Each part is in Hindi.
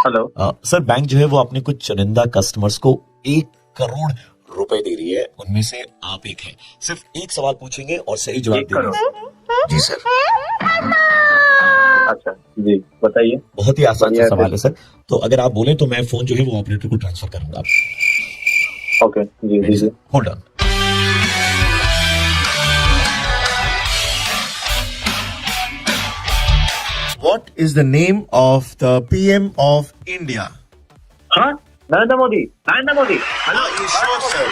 हेलो। सर बैंक जो है वो अपने कुछ चुनिंदा कस्टमर्स को 1 करोड़ रुपए दे रही है, उनमें से आप एक हैं। सिर्फ एक सवाल पूछेंगे और सही जवाब 1 देना। करोड़। जी सर। अच्छा जी, बताइए। बहुत ही आसान सा बढ़िया है सवाल है सर। तो अगर आप बोले तो मैं फोन जो है वो ऑपरेटर को ट्रांसफर करूंगा। ओके जी जी जी। Hold on. What is the name of the PM of India? हाँ, नरेंद्र मोदी। नरेंद्र मोदी। हेलो। sir?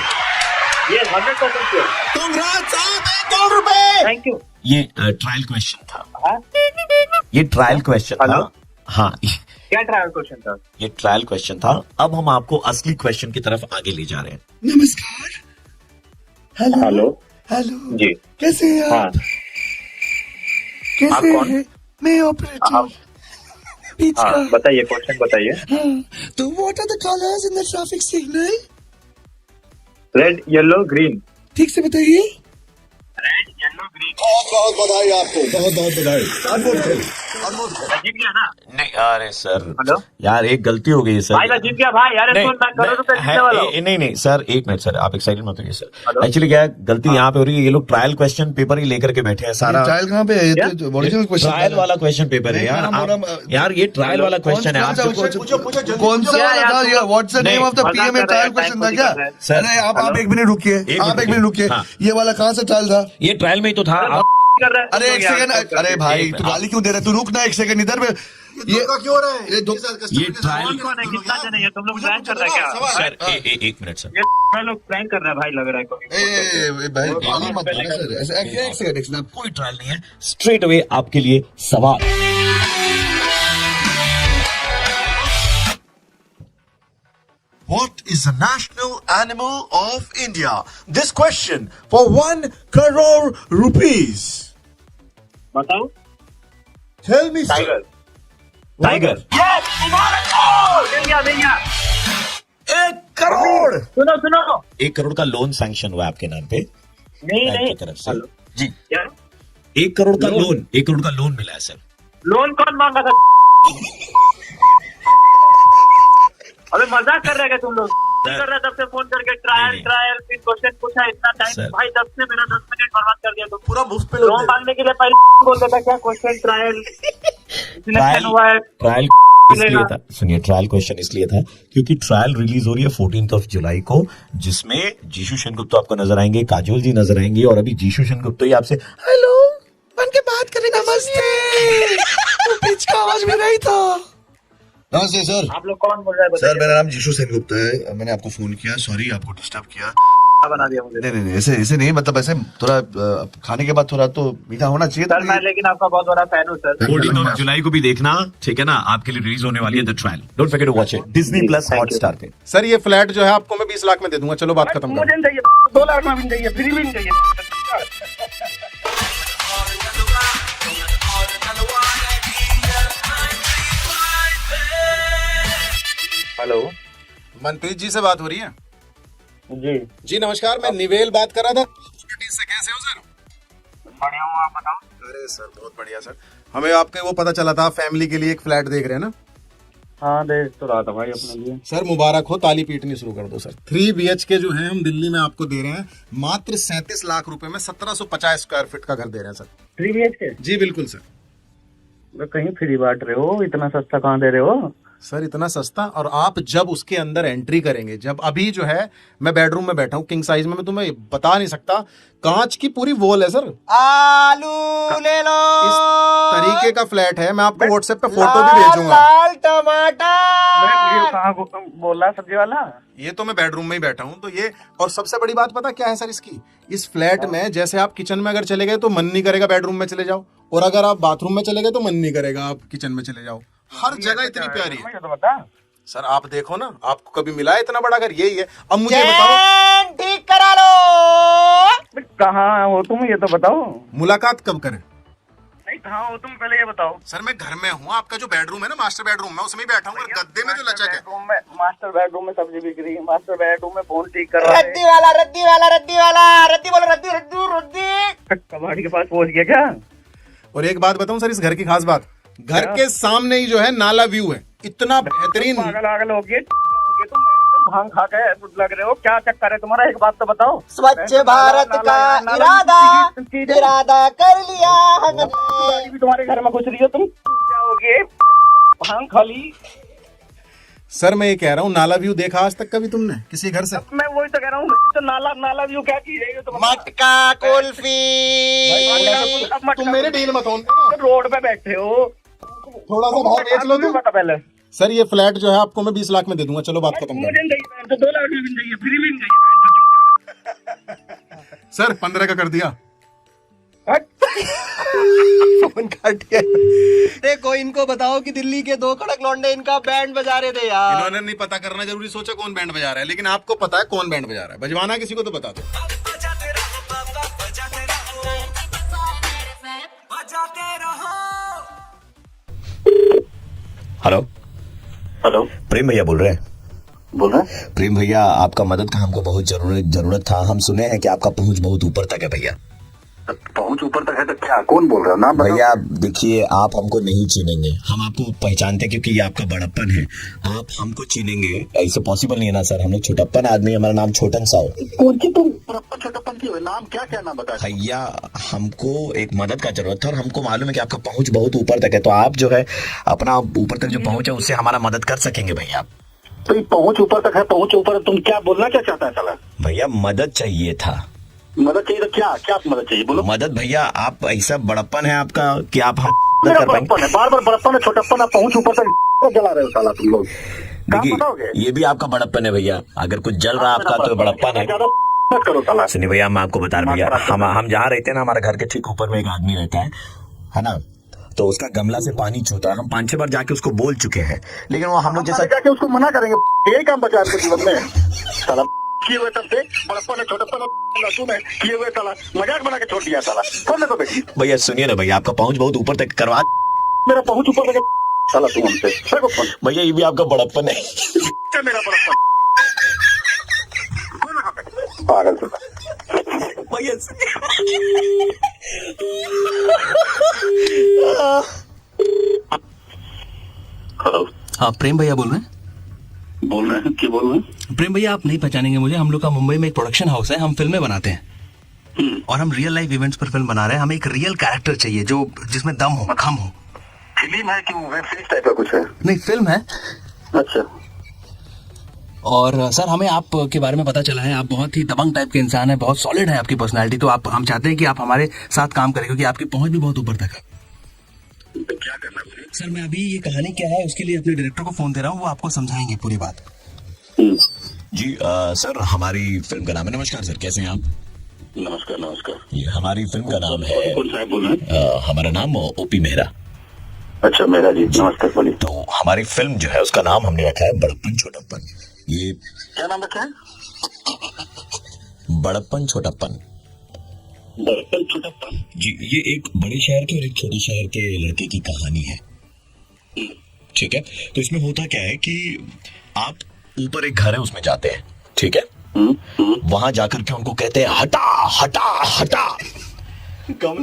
ये 100% श्योर। Congrats, आप 1 करोड़ रुपए। Thank you. ये ट्रायल क्वेश्चन था। हाँ? ये ट्रायल क्वेश्चन था। हेलो? हाँ, क्या ट्रायल क्वेश्चन था? ये ट्रायल क्वेश्चन था। अब हम आपको असली क्वेश्चन की तरफ आगे ले जा रहे हैं। नमस्कार। Hello hello. हेलो जी। कैसे हैं हाँ। आप? कैसे आप कौन? हैं? मैं ऑपरेटर आप- बीच हाँ, का। बताइए, क्वेश्चन बताइए। हाँ, तो what are the colours in the traffic signal? Red, yellow, green. ठीक से बताइए। Red, yellow, green. बहुत बधाई आपको, बहुत बहुत बधाई। जीत गया ना? नहीं, अरे सर। हेलो? यार एक गलती हो गई है सर। भाई मैं जीत गया भाई। यार नहीं, सुन, मैं करोड़ रुपए नहीं, जीतने वाला हूँ। नहीं नहीं सर, एक मिनट सर, आप एक्साइटेड मत होइए सर। हेलो? एक्चुअली क्या है, गलती यहाँ पे हो रही है। ये लोग ट्रायल क्वेश्चन पेपर ही लेकर के बैठे हैं सारा। ट्रायल कहाँ पे है? ये तो ओरिजिनल क्वेश्चन ट्रायल वाला क्वेश्चन पेपर है यार। यार ये ट्रायल वाला क्वेश्चन है। आप कौन सा क्या वाला यार, था? तुम ये लोग- what's the name of the मजाक पीएम कर रहे ट्रायल हैं, क्वेश्चन था टाइम क्या? कर रहे हैं। सर, अरे आप हेलो? एक मिनट रुकिए। एक आप मिनट एक मिनट रुकिए। हाँ। ये वाला कहाँ से ट्रायल था? ये ट्रायल में ही तो था। कर रहे हैं। अरे एक सेकंड। अरे भाई एक- तू गाली क्यों दे रहे? तू रुक ना एक सेकंड इधर में। ये क्यों हो रहा है? ये दो- ये ट्रायल कौन है? कितना जने हैं? तुम लोग प्रैंक कर रहे हैं क्या? सर, एक मिनट सर। ये लोग प्रैंक कर रहे हैं भाई, लग रहा है कोई। भाई गाली मत दे सर। ऐसे एक सेकंड। कोई ट्रायल नहीं है। स्ट्रेट अवे आपके लिए सवाल। What is the national animal of India? This question for 1 crore rupees. बताओ। Tell me, sir. Tiger. Tiger. मिल गया, मिल गया। 1 करोड़। सुनो सुनो। 1 करोड़ का लोन सैंक्शन हुआ आपके नाम पे नहीं बैंक नहीं। की तरफ से। हेलो? जी, क्या? 1 करोड़ का लोन? लोन 1 करोड़ का लोन मिला है सर। लोन कौन मांगा था? अबे मजाक कर रहे हैं क्या तुम लोग? कर रहे तब से फोन करके ट्रायल नहीं। ट्रायल फिर क्वेश्चन पूछा, इतना टाइम सर। भाई, तब से मेरा 10 मिनट बर्बाद कर दिया तुम। पूरा मुफ्त पे लोन मांगने के लिए पहले बोल देता क्या क्वेश्चन ट्रायल सिलेक्शन हुआ है। ट्रायल इसलिए था, सुनिए, ट्रायल क्वेश्चन इसलिए था क्योंकि ट्रायल रिलीज हो रही है 14 जुलाई को, जिसमें जीशु सेनगुप्ता आपको नजर आएंगे, काजोल जी नजर आएंगे, और अभी जीशु सेनगुप्ता ही आपसे हेलो बन के बात करें। नमस्ते। वो बीच का आवाज भी नहीं था। नमस्ते सर। आप लोग कौन बोल रहे हैं? सर मेरा नाम जीशु सेनगुप्ता है। मैंने आपको फोन किया। सॉरी आपको डिस्टर्ब किया। बताइए, बना दिया मुझे। नहीं ऐसे ऐसे नहीं, मतलब ऐसे थोड़ा खाने के बाद थोड़ा तो मीठा होना चाहिए। सर मैं लेकिन आपका बहुत बड़ा फैन हूँ सर। 14 जुलाई को भी देखना, ठीक है ना? आपके लिए रिलीज होने वाली है the trial. Don't forget to watch it Disney plus Thank you. Hotstar पे। सर ये फ्लैट जो है आपको मैं 20 लाख में दे दूंगा। चलो बात खत्म मुझे कर। नहीं चाहिए, 2 लाख में भी नहीं चाहिए, फ्री भी नहीं चाहिए। हेलो मनप्रीत जी से बात हो रही है? जी, जी नमस्कार, मैं निवेल बात कर रहा था। से कैसे हो सर? बढ़िया हूँ, आप बताओ। अरे सर बहुत बढ़िया सर। हमें आपके वो पता चला था, फैमिली के लिए एक फ्लैट देख रहे हैं ना? हाँ देख तो रहा था भाई अपने लिए। सर मुबारक हो, ताली पीटनी शुरू कर दो सर। 3 BHK जो है हम दिल्ली में आपको दे रहे हैं मात्र 37 लाख रुपए में। 1750 स्क्वायर फीट का घर दे रहे हैं सर। 3 BHK? जी बिल्कुल सर। कहीं फ्री बांट रहे हो? इतना सस्ता कहाँ दे रहे हो? सर इतना सस्ता, और आप जब उसके अंदर एंट्री करेंगे, जब अभी जो है मैं बेडरूम में बैठा हूँ किंग साइज में, मैं तुम्हें बता नहीं सकता, कांच की पूरी वॉल है सर। आलू ले लो। इस तरीके का फ्लैट है। मैं आपको व्हाट्सएप पे फोटो भी भेजूंगा। लाल टमाटर। कहाँ बोल रहा सब्जी वाला? ये तो मैं बेडरूम में ही बैठा हूँ। तो ये, और सबसे बड़ी बात पता क्या है सर इसकी? इस फ्लैट में जैसे आप किचन में अगर चले गए तो मन नहीं करेगा बेडरूम में चले जाओ, और अगर आप बाथरूम में चले गए तो मन नहीं करेगा आप किचन में चले जाओ। हर जगह इतनी प्यारी है। मुझे तो बता। सर आप देखो ना, आपको कभी मिला है इतना बड़ा घर? यही है। अब मुझे बताओ ठीक करा लो। कहाँ हो तुम, ये तो बताओ। मुलाकात कब करें? नहीं, कहाँ हो तुम, पहले ये बताओ। सर मैं घर में हूँ। आपका जो बेडरूम है ना, मास्टर बेडरूम, मैं उसमें ही बैठा हूँ, और गद्दे में जो लचक है। मास्टर बेडरूम में सब्जी बिक रही है, मास्टर बेडरूम में फोन ठीक कर रहा है। रद्दी वाला रद्दी वाला रद्दी वाला रद्दी बोलो रद्दी रद्दी रद्दी। कबाड़ी के पास पहुंच गया क्या? और एक बात बताऊं सर, इस घर की खास बात, घर के सामने ही जो है नाला व्यू है। इतना बेहतरीन। पागल आगल हो गए तुम, भांग खा के लग रहे हो, क्या चक्कर है तुम्हारा, एक बात तो बताओ। स्वच्छ भारत का इरादा कर लिया हमने। भी तुम्हारे घर में घुस रही हो तुम, क्या हो गए, भांग खा ली। सर मैं ये कह रहा हूँ, नाला व्यू देखा आज तक कभी तुमने किसी घर से? मैं वही तो कह रहा हूँ, तो नाला व्यू क्या चीज है तुम? मटका कुल्फी। तुम मेरे डील मत हो, रोड पे बैठे हो, थोड़ा सा भाव बेच लो तुम। पता पहले सर ये फ्लैट जो है आपको मैं 20 लाख में दे दूंगा, चलो बात खत्म मुझे करो। नहीं चाहिए, तो 2 लाख में भी नहीं चाहिए, फ्री में नहीं चाहिए। सर 15 का कर दिया। फोन काट दिया। देखो इनको बताओ कि दिल्ली के 2 कड़क लौंडे इनका बैंड बजा रहे थे यार। इन्होंने नहीं पता करना जरूरी सोचा कौन बैंड बजा रहा है, लेकिन आपको पता है कौन बैंड बजा रहा है। बजवाना किसी को तो बता दो। हेलो हेलो, प्रेम भैया बोल रहे हैं? बोल रहे हैं? प्रेम भैया आपका मदद का हमको बहुत जरूरत था। हम सुने हैं कि आपका पहुंच बहुत ऊपर तक है भैया। पहुंच ऊपर तक है तो क्या, कौन बोल रहा है, नाम बताओ। भैया देखिए, आप हमको नहीं चीनेंगे, हम आपको पहचानते हैं क्योंकि ये आपका बड़प्पन है। आप हमको चीनेंगे ऐसे पॉसिबल नहीं है ना सर, हम लोग छोटप्पन आदमी, हमारा नाम छोटन सा हो। कौन सी तुम छोटप्पन की हो? नाम क्या क्या नाम बता। भैया हमको एक मदद का जरूरत था और हमको मालूम है कि आपका पहुंच बहुत ऊपर तक है, तो आप जो है अपना ऊपर तक जो पहुंच है उससे हमारा मदद कर सकेंगे भैया। तो ये पहुंच ऊपर तक है, पहुंच ऊपर, तुम क्या बोलना क्या चाहता है साला? भैया मदद चाहिए था। मदद चाहिए तो क्या क्या मदद चाहिए, बोलो। मदद भैया, आप ऐसा बड़प्पन है आपका कि आप हम मेरा कर पाएंगे। बड़प्पन है, बार बार बड़प्पन है, छोटप्पन है, पहुंच ऊपर तक जला रहे हो साला तुम लोग। क्या बताओगे? देखिए ये भी आपका बड़प्पन है भैया, अगर कुछ जल रहा आपका तो बड़प्पन है। ज्यादा मत करो साला। सुनिए भैया, मैं आपको बता रहा हूँ भैया, हम जहाँ रहते हैं ना, हमारे घर के ठीक ऊपर में एक आदमी रहता है ना, तो उसका गमला से पानी छूता है। हम 5-6 बार जाके उसको बोल चुके हैं, लेकिन वो हम लोग जैसा जाके उसको मना करेंगे, यही काम बचा है जीवन में साला। किए हुए तब से बड़प्पन है, छोटप्पन है, किए हुए साला मजाक बना के छोड़ दिया साला। कौन है तो बेटी? भैया सुनिए ना भैया, आपका पहुंच बहुत ऊपर तक करवा। मेरा पहुंच ऊपर तक साला तुम हमसे सर को फोन। भैया ये भी आपका बड़प्पन है। क्या मेरा बड़प्पन? पागल साला। भैया हेलो, हाँ प्रेम भैया बोल रहे हैं? बोल रहे हैं, क्या बोल रहे हैं? प्रेम भैया आप नहीं पहचानेंगे मुझे, हम लोग का मुंबई में एक प्रोडक्शन हाउस है, हम फिल्में बनाते हैं और हम रियल लाइफ इवेंट्स पर फिल्म बना रहे हैं। हमें एक रियल कैरेक्टर चाहिए जो जिसमें दम हो, खम हो। फिल्म है कि वेब सीरीज टाइप का कुछ है? नहीं फिल्म है। अच्छा, और सर हमें आप के बारे में पता चला है, आप बहुत ही दबंग टाइप के इंसान है, बहुत सॉलिड है आपकी पर्सनालिटी, तो आप हम चाहते हैं कि आप हमारे साथ काम करें क्योंकि आपकी पहुंच भी बहुत ऊपर तक है। तो क्या करना है? सर मैं अभी ये कहानी क्या है उसके लिए अपने डायरेक्टर को फोन दे रहा हूँ, वो आपको समझाएंगे पूरी बात। जी सर, हमारी फिल्म का नाम है, नमस्कार सर, कैसे हैं आप? नमस्कार नमस्कार। ये हमारी फिल्म का नाम है, कौन साहब बोल रहे हैं? हमारा नाम ओपी मेहरा। अच्छा मेरा जी, नमस्कार बोलिए। तो हमारी फिल्म जो है उसका नाम हमने रखा है बड़प्पन छोटप्पन। ये क्या नाम रखा है? बड़प्पन छोटप्पन। बड़प्पन छोटप्पन। जी, ये एक बड़े शहर के और एक छोटे शहर के लड़के की कहानी है, ठीक है? तो इसमें होता क्या है कि आप ऊपर एक घर है उसमें जाते हैं, ठीक है? वहां जाकर के उनको कहते हैं हटा हटा हटा तुम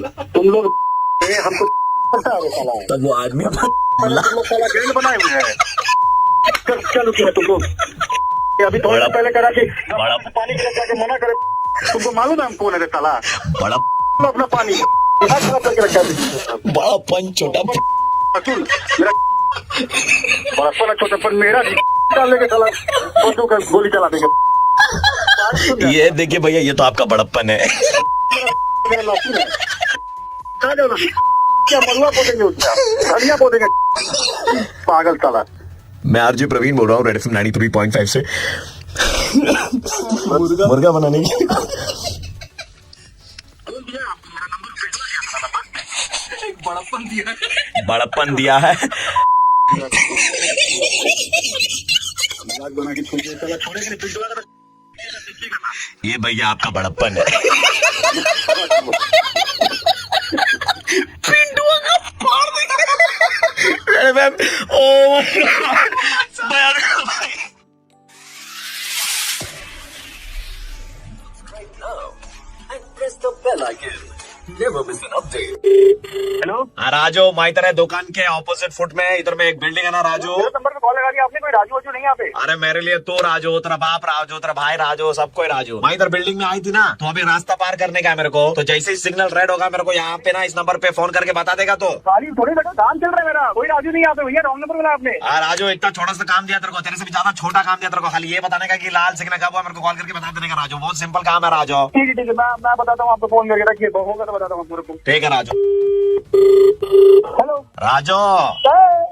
लोग हमको पता है साला। तब वो आदमी तुम लोग साला गेंद बनाए हुए हैं। क्या रुके हैं तुम लोग? अभी थोड़ा सा पहले करा कि पानी के मना करे, तुमको मालूम है हम कौन है साला? बड़ा अपना पानी खराब करके रखा है। बड़प्पन छोटप्पन। मेरा बड़प्पन छोटापन मेरा डालने के साला बंदूक का गोली चला देंगे। ये देखिए भैया, ये तो आपका बड़प्पन है। मेरा नाखून है। कहाँ जाओ ना? क्या मरुआ पोतेंगे उसमें, धनिया पोतेंगे, पागल साला। मैं आरजे प्रवीण बोल रहा हूँ, रेड एफएम 93.5 से। मुर्गा बनाने की बड़प्पन दिया है। बना के छोड़ दिया साला, छोड़े के लिए पिंटू वाला। ये भैया आपका बड़प्पन है। and press the bell icon. Never miss an update. Hello, हाँ राजू, मैं तेरे दुकान के ऑपोजिट फुट में इधर में एक बिल्डिंग है ना राजू। मेरे नंबर पे कॉल लगा दी आपने, कोई राजू वाजू नहीं है यहाँ पे। अरे मेरे लिए तू राजू, तेरा बाप राजू, तेरा भाई राजू, सबको राजू। मैं इधर बिल्डिंग में आई थी ना, तो अभी रास्ता पार करने का है मेरे को। तो जैसे ही सिग्नल रेड होगा मेरे को यहाँ पे ना इस नंबर पे फोन करके बता देगा। तो खाली थोड़ी बेटा काम चल रहा है मेरा, कोई राजू नहीं यहाँ पे भैया, रॉन्ग नंबर मिला आपने। हाँ राजू, इतना छोटा सा काम दिया तेरे को, तेरे से भी ज्यादा छोटा काम दिया तेरे को। खाली ये बताने का कि लाल सिग्नल कब हुआ मेरे को कॉल करके बता देने का राजू। बहुत सिंपल काम है राजू। ठीक है मैं बताता हूँ आपको, फोन करके रखिए, होगा तो बताता हूँ आपको। ठीक है राजू। हेलो राजू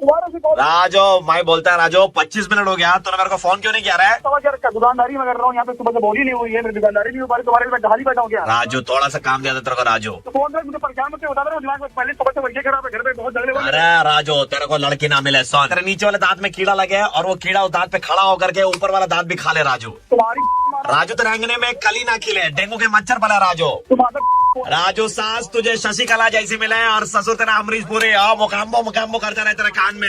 दोबारा से कॉल। राजू, मैं बोलता है राजू, 25 मिनट हो गया, तूने मेरे को फोन क्यों नहीं किया रहा है? यार क्या दुकानदारी में कर रहा हूँ यहाँ पे, सुबह से बोली नहीं हुई है, मेरी दुकानदारी नहीं हो पा रही, तुम्हारे लिए खाली बैठा हूँ क्या? राजू थोड़ा सा काम दिया था तेरे को राजू। तो फोन कर मुझे परेशान मत बता रहा हूँ, दिमाग में पहले सुबह से वजह खराब है, घर पे बहुत झगड़े हो रहे हैं। अरे राजू, तेरे को लड़की ना मिले सुन, तेरे नीचे वाले दांत में कीड़ा लगे है और वो कीड़ा उस दांत पे खड़ा होकर के ऊपर वाला दांत भी खा ले राजू। तुम्हारी राजू तेरे अंगने में कली ना खिले, डेंगू के मच्छर पले राजू। तुम्हारा राजू, सास तुझे शशिकला जैसी मिले और ससुर तेरा अमरीश पुरी मुकाम्बो मुकाम्बो करता रहे तेरे कान में।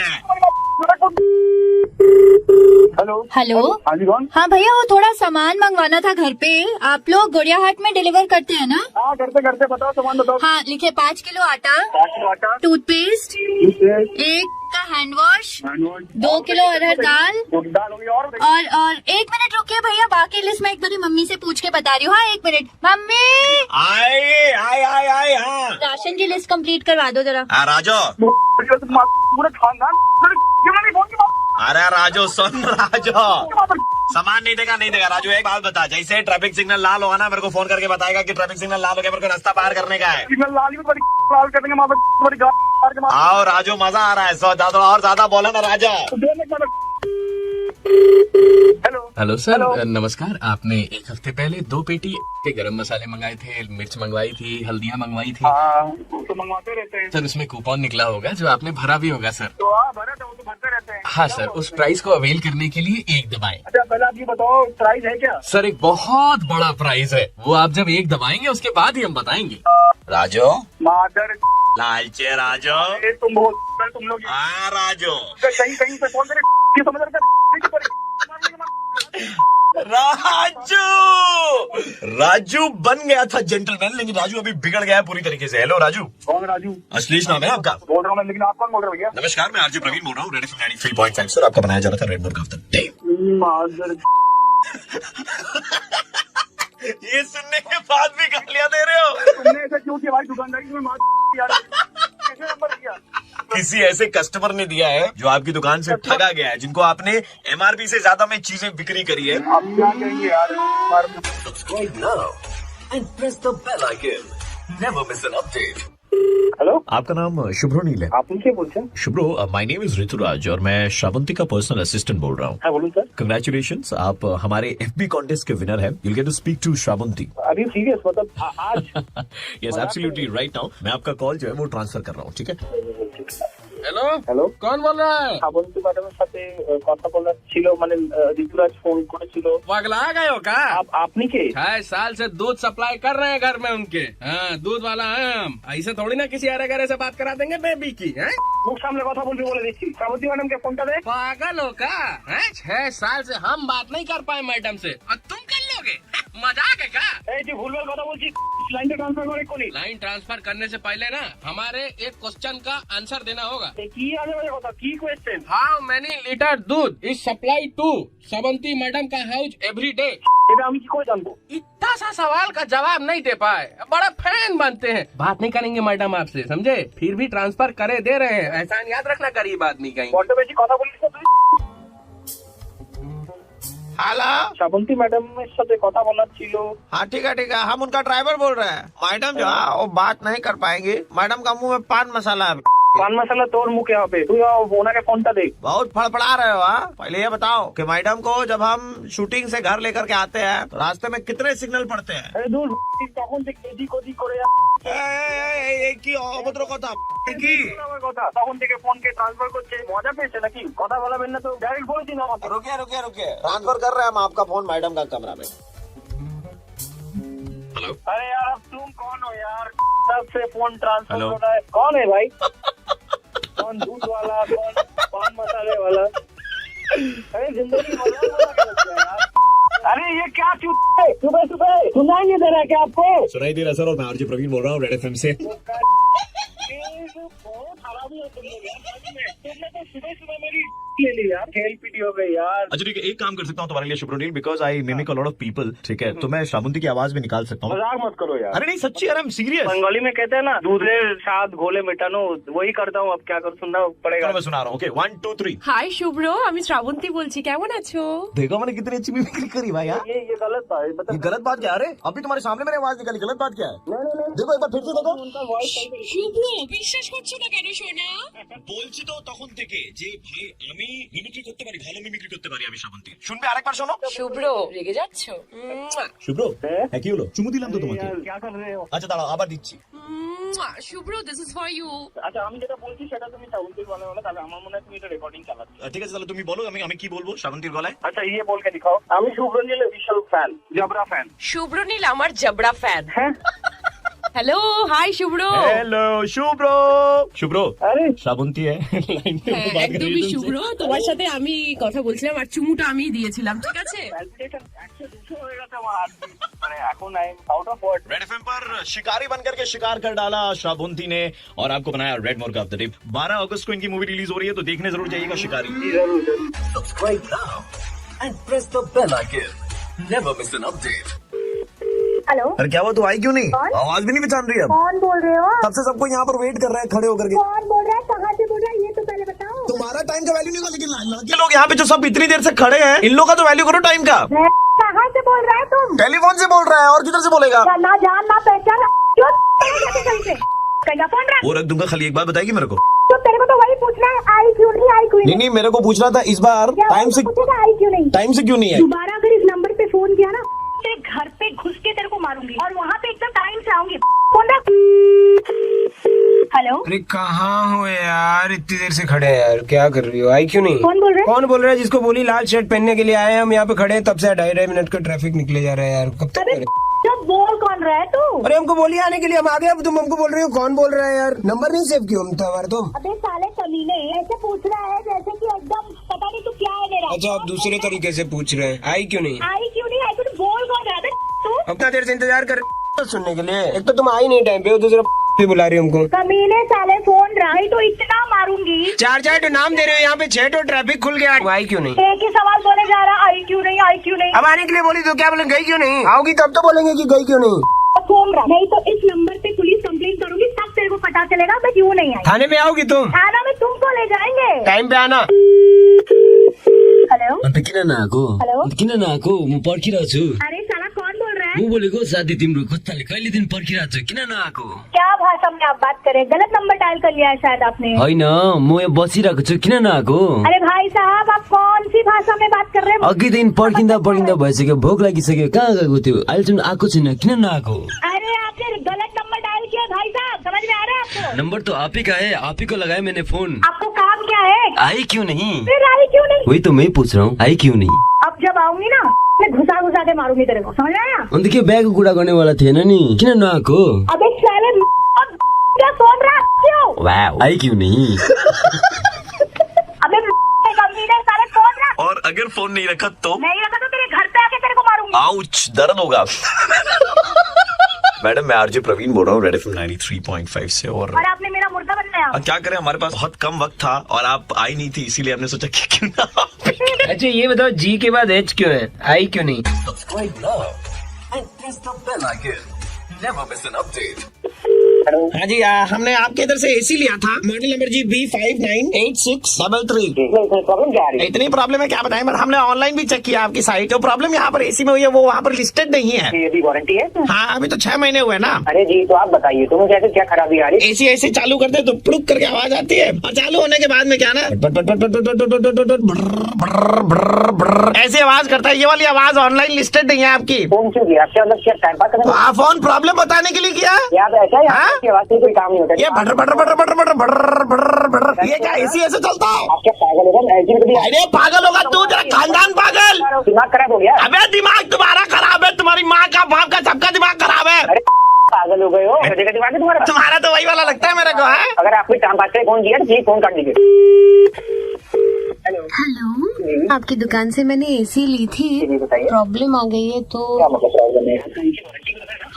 Hello hello. हाँ जी कौन? हाँ भैया, वो थोड़ा सामान मंगवाना था घर पे। आप लोग गोड़िया हाट में डिलीवर करते हैं ना? हाँ करते करते, बताओ सामान बताओ। हाँ लिखे 5 किलो आटा, 5 किलो आटा, टूथपेस्ट, 1 का हैंड वॉश, 2 किलो अरहर दाल दाल होगी और और 1 मिनट रुकिए भैया, बाकी लिस्ट मैं एक बार मम्मी से पूछ के बता रही हूँ। हाँ 1 मिनट मम्मी, आई आई आई आई हाँ राशन की लिस्ट कंप्लीट करवा दो जरा। हाँ राजू। पूरा खानदान अरे राजू सुन राजू, सामान नहीं देगा राजू। एक बात बता, जैसे ट्रैफिक सिग्नल लाल होगा ना मेरे को फोन करके बताएगा कि ट्रैफिक सिग्नल लाल हो गया, मेरे को रास्ता पार करने का है। लाली में बड़ी लाल कर देंगे, बड़ी गाड़ के मार आओ राजू, मजा आ रहा है। सो ज्यादा और ज्यादा बोला ना राजू। हेलो हेलो सर, नमस्कार। आपने एक हफ्ते पहले 2 पेटी के गरम मसाले मंगाए थे, मिर्च मंगवाई थी, हल्दियाँ मंगवाई थी। हाँ तो मंगवाते रहते हैं। सर उसमें कूपन निकला होगा जो आपने भरा भी होगा सर। तो हाँ भरा था, वो तो भरते रहते हैं। हाँ सर, उस प्राइस को अवेल करने के लिए 1 दबाएं। अच्छा पहले आप ये बताओ प्राइस है क्या? सर एक बहुत बड़ा प्राइस है, वो आप जब 1 दबाएंगे उसके बाद ही हम बताएंगे। राजू मादर लालचे राजू, तुम बहुत तुम लोग हाँ राजू। कहीं कहीं पे फोन करे समझ रहे राजू बन गया था जेंटलमैन, लेकिन राजू अभी बिगड़ गया है पूरी तरीके से। हेलो राजू। कौन राजू? अश्लीष नाम है आपका? बोल रहा हूँ मैं, लेकिन आप कौन बोल रहे हो भैया? नमस्कार, मैं आरजे प्रवीण बोल रहा हूँ, रेड एफएम 93.5 सर। आपका बनाया जा रहा था red note of the day. मादर ये सुनने के बाद भी गालियां दे रहे हो? तुमने ऐसा क्यों किया भाई? दुकानदारी में मार यार, कैसे नंबर दिया? किसी ऐसे कस्टमर ने दिया है जो आपकी दुकान से ठगा गया है, जिनको आपने एमआरपी से ज्यादा में चीजें बिक्री करी है। आप क्या कहेंगे यार? Subscribe now and press the bell icon. Never miss an update. Hello, आपका नाम शुभ्रो नील है? आप उनसे बोलते हैं? शुभ्रो, माय नेम इज ऋतुराज और मैं श्रावंती का पर्सनल असिस्टेंट बोल रहा हूँ। हाँ बोलूँ सर। कंग्रेचुलेशंस, आप हमारे एफबी कॉन्टेस्ट के विनर हैं। You'll get to speak to Shravanti. अभी सीरियस मतलब आज? यस एब्सोल्युटली राइट नाउ मैं आपका कॉल जो है वो ट्रांसफर कर रहा हूँ, ठीक है? हेलो हेलो कौन बोल रहा है? শ্রাবন্তী ম্যাডামের সাথে কথা বলার ছিল, মানে ঋতুরাজ ফোন করেছিল। पगला गए हो क्या? আপনি কে? 6 साल से दूध सप्लाई कर रहे हैं घर में उनके। हाँ दूध वाला है हम, ऐसे थोड़ी ना किसी अरे गरे से बात करा देंगे बेबी की। हैं? মুখ সামলে কথা বলবি বলে দিচ্ছি। শ্রাবন্তী ম্যাডামকে ফোনটা দে। पागल हो क्या? 6 साल से हम बात नहीं कर पाए मैडम से और तुम कर लोगे? मजाक है क्या? এই তুই ভুলভাল কথা বলছিস, লাইনটা ট্রান্সফার করে কোনি। लाइन ट्रांसफर करने से पहले ना हमारे एक क्वेश्चन का आंसर देना होगा। কি আজে বাজে কথা, কি কোয়েশ্চেন? हाउ मेनी लीटर दूध is supply to Shravanti madam का हाउस एवरी डे? এটা আমি কি করে জানবো? इतना सा सवाल का जवाब नहीं दे पाए, बड़ा फैन बनते हैं। बात नहीं करेंगे मैडम आपसे, समझे? फिर भी ट्रांसफर करे दे रहे हैं, एहसान याद रखना गरीब आदमी कहीं। বড্ড বেশি কথা বলিস না তুই। हेलो। শ্রাবন্তী ম্যাডামের সাথে কথা বলার ছিল। हाँ ठीक है, हम उनका ड्राइवर बोल रहे हैं। मैडम जो है वो बात नहीं कर पाएंगी, मैडम का मुंह में पान मसाला है। পান মশলা তোর মুখে হবে, তুই ওনাকে ফোনটা দে। बहुत फड़फड़ा रहे हो। हाँ पहले ये बताओ कि मैडम को जब हम शूटिंग से घर लेकर के आते हैं तो रास्ते में कितने सिग्नल पड़ते हैं? আরে দূর, তখন থেকে এদিক ওদিক করে কি অভদ্র কথা কি? আমার কথা, তখন থেকে ফোনকে ট্রান্সফার করছে, মজা পেয়েছে নাকি? কথা বলাবেন না তো ডাইরেক্ট বলে দিন আমাকে। रुकिए ट्रांसफर कर रहे हैं हम आपका फोन मैडम का कमरा में। अरे यार अब तुम कौन हो यार? तब से फोन ट्रांसफर हो रहा है। कौन है भाई? कौन दूध वाला, कौन पान मसाले वाला? अरे जिंदगी मजा यार। अरे ये क्या सुबह सुबह सुनाई नहीं दे रहा क्या आपको? सुनाई दे रहा सर, और मैं आरजे प्रवीण बोल रहा हूँ रेड एफएम से। बहुत खराबी है तुम लोग यार, तुमने तो सुबह सुबह मेरी ले ली यार, खेल पीटी हो गई यार। अच्छा ठीक है, एक काम कर सकता हूँ तुम्हारे लिए Shubhronil, because I mimic a lot of people, ठीक है, तो मैं श्रावंती की आवाज भी निकाल सकता हूँ। मजाक मत करो यार। अरे नहीं सच्ची यार, आई एम सीरियस। बंगाली में कहते हैं ना, दूधे साथ घोले मेटानो, वही करता हूँ। अब क्या कर, सुनना पड़ेगा। मैं सुना रहा हूँ। ओके 1 2 3। হাই শুভ্র, আমি শ্রাবন্তী বলছি, কেমন আছো? देखो मैंने कितनी अच्छी मिमिक्री करी भाई यार। ये गलत था, ये गलत बात क्या है? अरे अभी तुम्हारे सामने मैंने आवाज निकाली, गलत बात क्या है? देखो एक बार फिर से देखो। শুভ্র বিশ্বাস করছো না কেন সোনা? বলছি তো তখন থেকে যে ভাই আমি মিমিক্রি করতে পারি, ভালো মিমিক্রি করতে পারি আমি শ্রাবন্তী। শুনবে আরেকবার শোনো। শুভ্র রেগে যাচ্ছো? শুভ্র হ্যাঁ কি হলো? চুমু দিলাম তো তোমাকে। क्या कर रहे हो? আচ্ছা দাঁড়াও আবার দিচ্ছি। শুভ্র দিস ইজ ফর ইউ। আচ্ছা আমি যেটা বলছি সেটা তুমি শ্রাবন্তীর গলায় বলো, তাহলে আমার মনে হয় তুমি এটা রেকর্ডিং চালাচ্ছ। ঠিক আছে তাহলে তুমি বলো, আমি কি বলবো শ্রাবন্তীর গলায়? আচ্ছা ये बोल के दिखाओ। আমি শুভ্রনীলের বিশাল ফ্যান, জবরা ফ্যান। শুভ্রনীল আমার জবড়া ফ্যান। হ্যালো হাই শুভ্র। হ্যালো শুভ্র। শুভ্র আরে শ্রাবন্তী है लाइन पे হ্যাঁ, बात कर रही একদমই है শুভ্র, তোমার সাথে আমি কথা বলছিলাম আর চুমুটা আমি দিয়েছিলাম, ঠিক আছে? প্যালপিটেশন 100-200 হয়ে গেছে আমার হাত দিয়ে। মানে এখন I am out of word. Red FM पर शिकारी बनकर के शिकार कर डाला श्रावंती ने और आपको बनाया रेड मुर्गा ऑफ द डे। 12 अगस्त को इनकी मूवी रिलीज हो रही है, तो देखने जरूर जाइएगा Shikari. Subscribe now and press the bell icon, never miss an update. Hello, अरे क्या हुआ, तू आई क्यों नहीं? आवाज भी नहीं पहचान रही अब? कौन बोल रहे हो? सबसे सबको यहाँ पर वेट कर रहे हैं खड़े होकर के। कौन बोल रहा है, कहाँ से बोल रहा है, ये तो पहले बताओ। तुम्हारा टाइम का वैल्यू नहीं होगा, लेकिन ये लोग यहाँ पे जो सब इतनी देर से खड़े हैं, इन लोग का तो वैल्यू करो टाइम का। कहाँ से बोल रहा है तुम? टेलीफोन से बोल रहा है, और किधर से बोलेगा? ना जान ना पहचान, क्यों कहीं से कहीं फोन रहा? वो रख दूंगा, खाली एक बात बताएगी मेरे को। तो तेरे को तो वही पूछना है, आई क्यों नहीं, आई क्यों नहीं मेरे को पूछना था इस बार टाइम से पूछेगा, आई क्यों नहीं? टाइम से क्यों नहीं है? दोबारा अगर इस नंबर पे फोन किया ना, तेरे घर पे घुस के तेरे को मारूंगी, और वहाँ पे एकदम टाइम से आऊंगी। फोन रख। हेलो, अरे कहाँ हो यार, इतनी देर से खड़े हैं यार, क्या कर रही हो? आई क्यों नहीं? कौन बोल रहे? कौन बोल रहा है? जिसको बोली लाल शर्ट पहनने के लिए आए हैं हम यहाँ पे खड़े हैं, तब से 2.5 मिनट का ट्रैफिक निकले जा रहा है यार, कब तक अबे करें? जो बोल कौन रहा है तू? अरे हमको बोलिए आने के लिए, हम आ गए, अब तुम हमको बोल रही हो कौन बोल रहा है यार? नंबर नहीं सेव किया हम तो हमारे तुम। अबे साले कमीने, ऐसे पूछ रहा है जैसे कि एकदम पता नहीं तू क्या है मेरा। अच्छा आप दूसरे तरीके से पूछ रहे हैं, आई क्यों नहीं? आई क्यों नहीं, आई क्यों नहीं, बोल कौन रहा है तू? उतना देर से इंतजार कर रहे हो सुनने के लिए, एक तो तुम आई नहीं टाइम पे, और दूसरा भी बुला रही हो हमको। कमीने साले, फोन रही तो इतना मारूंगी। 4 तो नाम दे रहे हो, यहाँ पे 6 तो ट्रैफिक खुल गया, आई क्यों नहीं? एक ही सवाल बोले जा रहा, आई क्यों नहीं, आई क्यों नहीं। अब आने के लिए बोली तो क्या बोले, गई क्यों नहीं? आओगी तब तो बोलेंगे कि गई क्यों नहीं। फोन रहा, नहीं तो इस नंबर पे पुलिस कंप्लेंट करूंगी, तब तेरे को पता चलेगा मैं क्यों नहीं आई। थाने में आओगी तुम, थाना में तुमको ले जाएंगे। टाइम पे आना। हेलो अन्त किन नआएको? हेलो, किन नआएको? म पर्खिरहेको छु। अरे साला कौन बोल रहा है? म बोलेको साथी तिम्रो कताले कहिलेदेखि पर्खिरहेको छु, किन नआएको? क्या भाषा में आप बात करें, गलत नंबर डायल कर लिया है शायद आपने। होइन म यहाँ बसिरहेको छु, किन नआएको? अरे भाई साहब, आप कौन सी भाषा में बात कर रहे हैं? अघिदेखि पर्खिँदा भइसक्यो, भोक लागिसक्यो, कहाँ गएको थियो, अहिलेसम्म आएको छैन, किन नआएको? अरे आपने गलत नंबर डायल किया भाई साहब, समझ में आ रहा है आपको? नंबर तो आप ही का है, आप ही को लगाया मैंने फोन। आपको काम क्या है? आई क्यों नहीं? फिर आई क्यों नहीं? वही तो मैं पूछ रहा हूँ, आई क्यों नहीं? अब जब आऊंगी ना, मैं घुसा घुसा के मारूंगी तेरे को, समझ में आया? अन्त के ब्यागको कुरा गर्नेवाला थिएन नि, किन नआएको? अबे साले क्या सोच रहा है? क्यों? वाउ, आई क्यों नहीं? अबे कमीने साले सोच रहा। और अगर फोन नहीं रखा तो? नहीं रखा तो तेरे घर पे आके तेरे को मारूंगी। आउच, दर्द होगा। मैडम मैं आरजे प्रवीण बोल रहा हूँ रेड एफएम 93.5 से। और आपने मेरा मुर्गा बनना है। क्या करें, हमारे पास बहुत कम वक्त था और आप आई नहीं थी, इसीलिए हमने सोचा कि क्यों ना। अच्छा ये बताओ, जी के बाद एच क्यों है, आई क्यों नहीं? Subscribe now and press the bell icon, never miss an update. हाँ जी, हमने आपके इधर से एसी लिया था, मॉडल नंबर जी B598633। प्रॉब्लम क्या आ रही है? इतनी प्रॉब्लम है क्या बताएं, पर हमने ऑनलाइन भी चेक किया आपकी साइट, जो प्रॉब्लम यहाँ पर एसी में हुई है वो वहाँ पर लिस्टेड नहीं है। ये भी वारंटी है? हाँ अभी तो 6 महीने हुए ना। अरे जी तो आप बताइए, तुम्हें कैसे क्या खराबी आ रही है? एसी ऐसे चालू करते तो पुड़ुक करके आवाज आती है, और चालू होने के बाद में क्या ना ऐसी आवाज करता है। ये वाली आवाज ऑनलाइन लिस्टेड नहीं है आपकी। फोन क्यों किया? आपसे मतलब क्या टाइम पास करने? तो फोन प्रॉब्लम बताने के लिए किया। यहाँ पे ऐसा है, हाँ? आपकी आवाज से कोई काम नहीं होता। ये भटर भटर भटर भटर भटर भटर भटर भटर, ये क्या एसी ऐसे चलता है? आप क्या पागल होगा? अरे पागल होगा तू, तेरा खानदान पागल। दिमाग खराब हो गया? अबे दिमाग तुम्हारा खराब है, तुम्हारी माँ का, बाप का, सबका दिमाग खराब है। अरे पागल हो गए हो, गधे का दिमाग है तुम्हारा। तुम्हारा तो वही वाला लगता है मेरे को। है अगर आप कोई काम पास फोन किया तो प्लीज फोन काट दीजिए। हेलो हेलो, हुई? आपकी दुकान से मैंने एसी ली थी, बताइए प्रॉब्लम आ गई है तो क्या मतलब प्रॉब्लम है?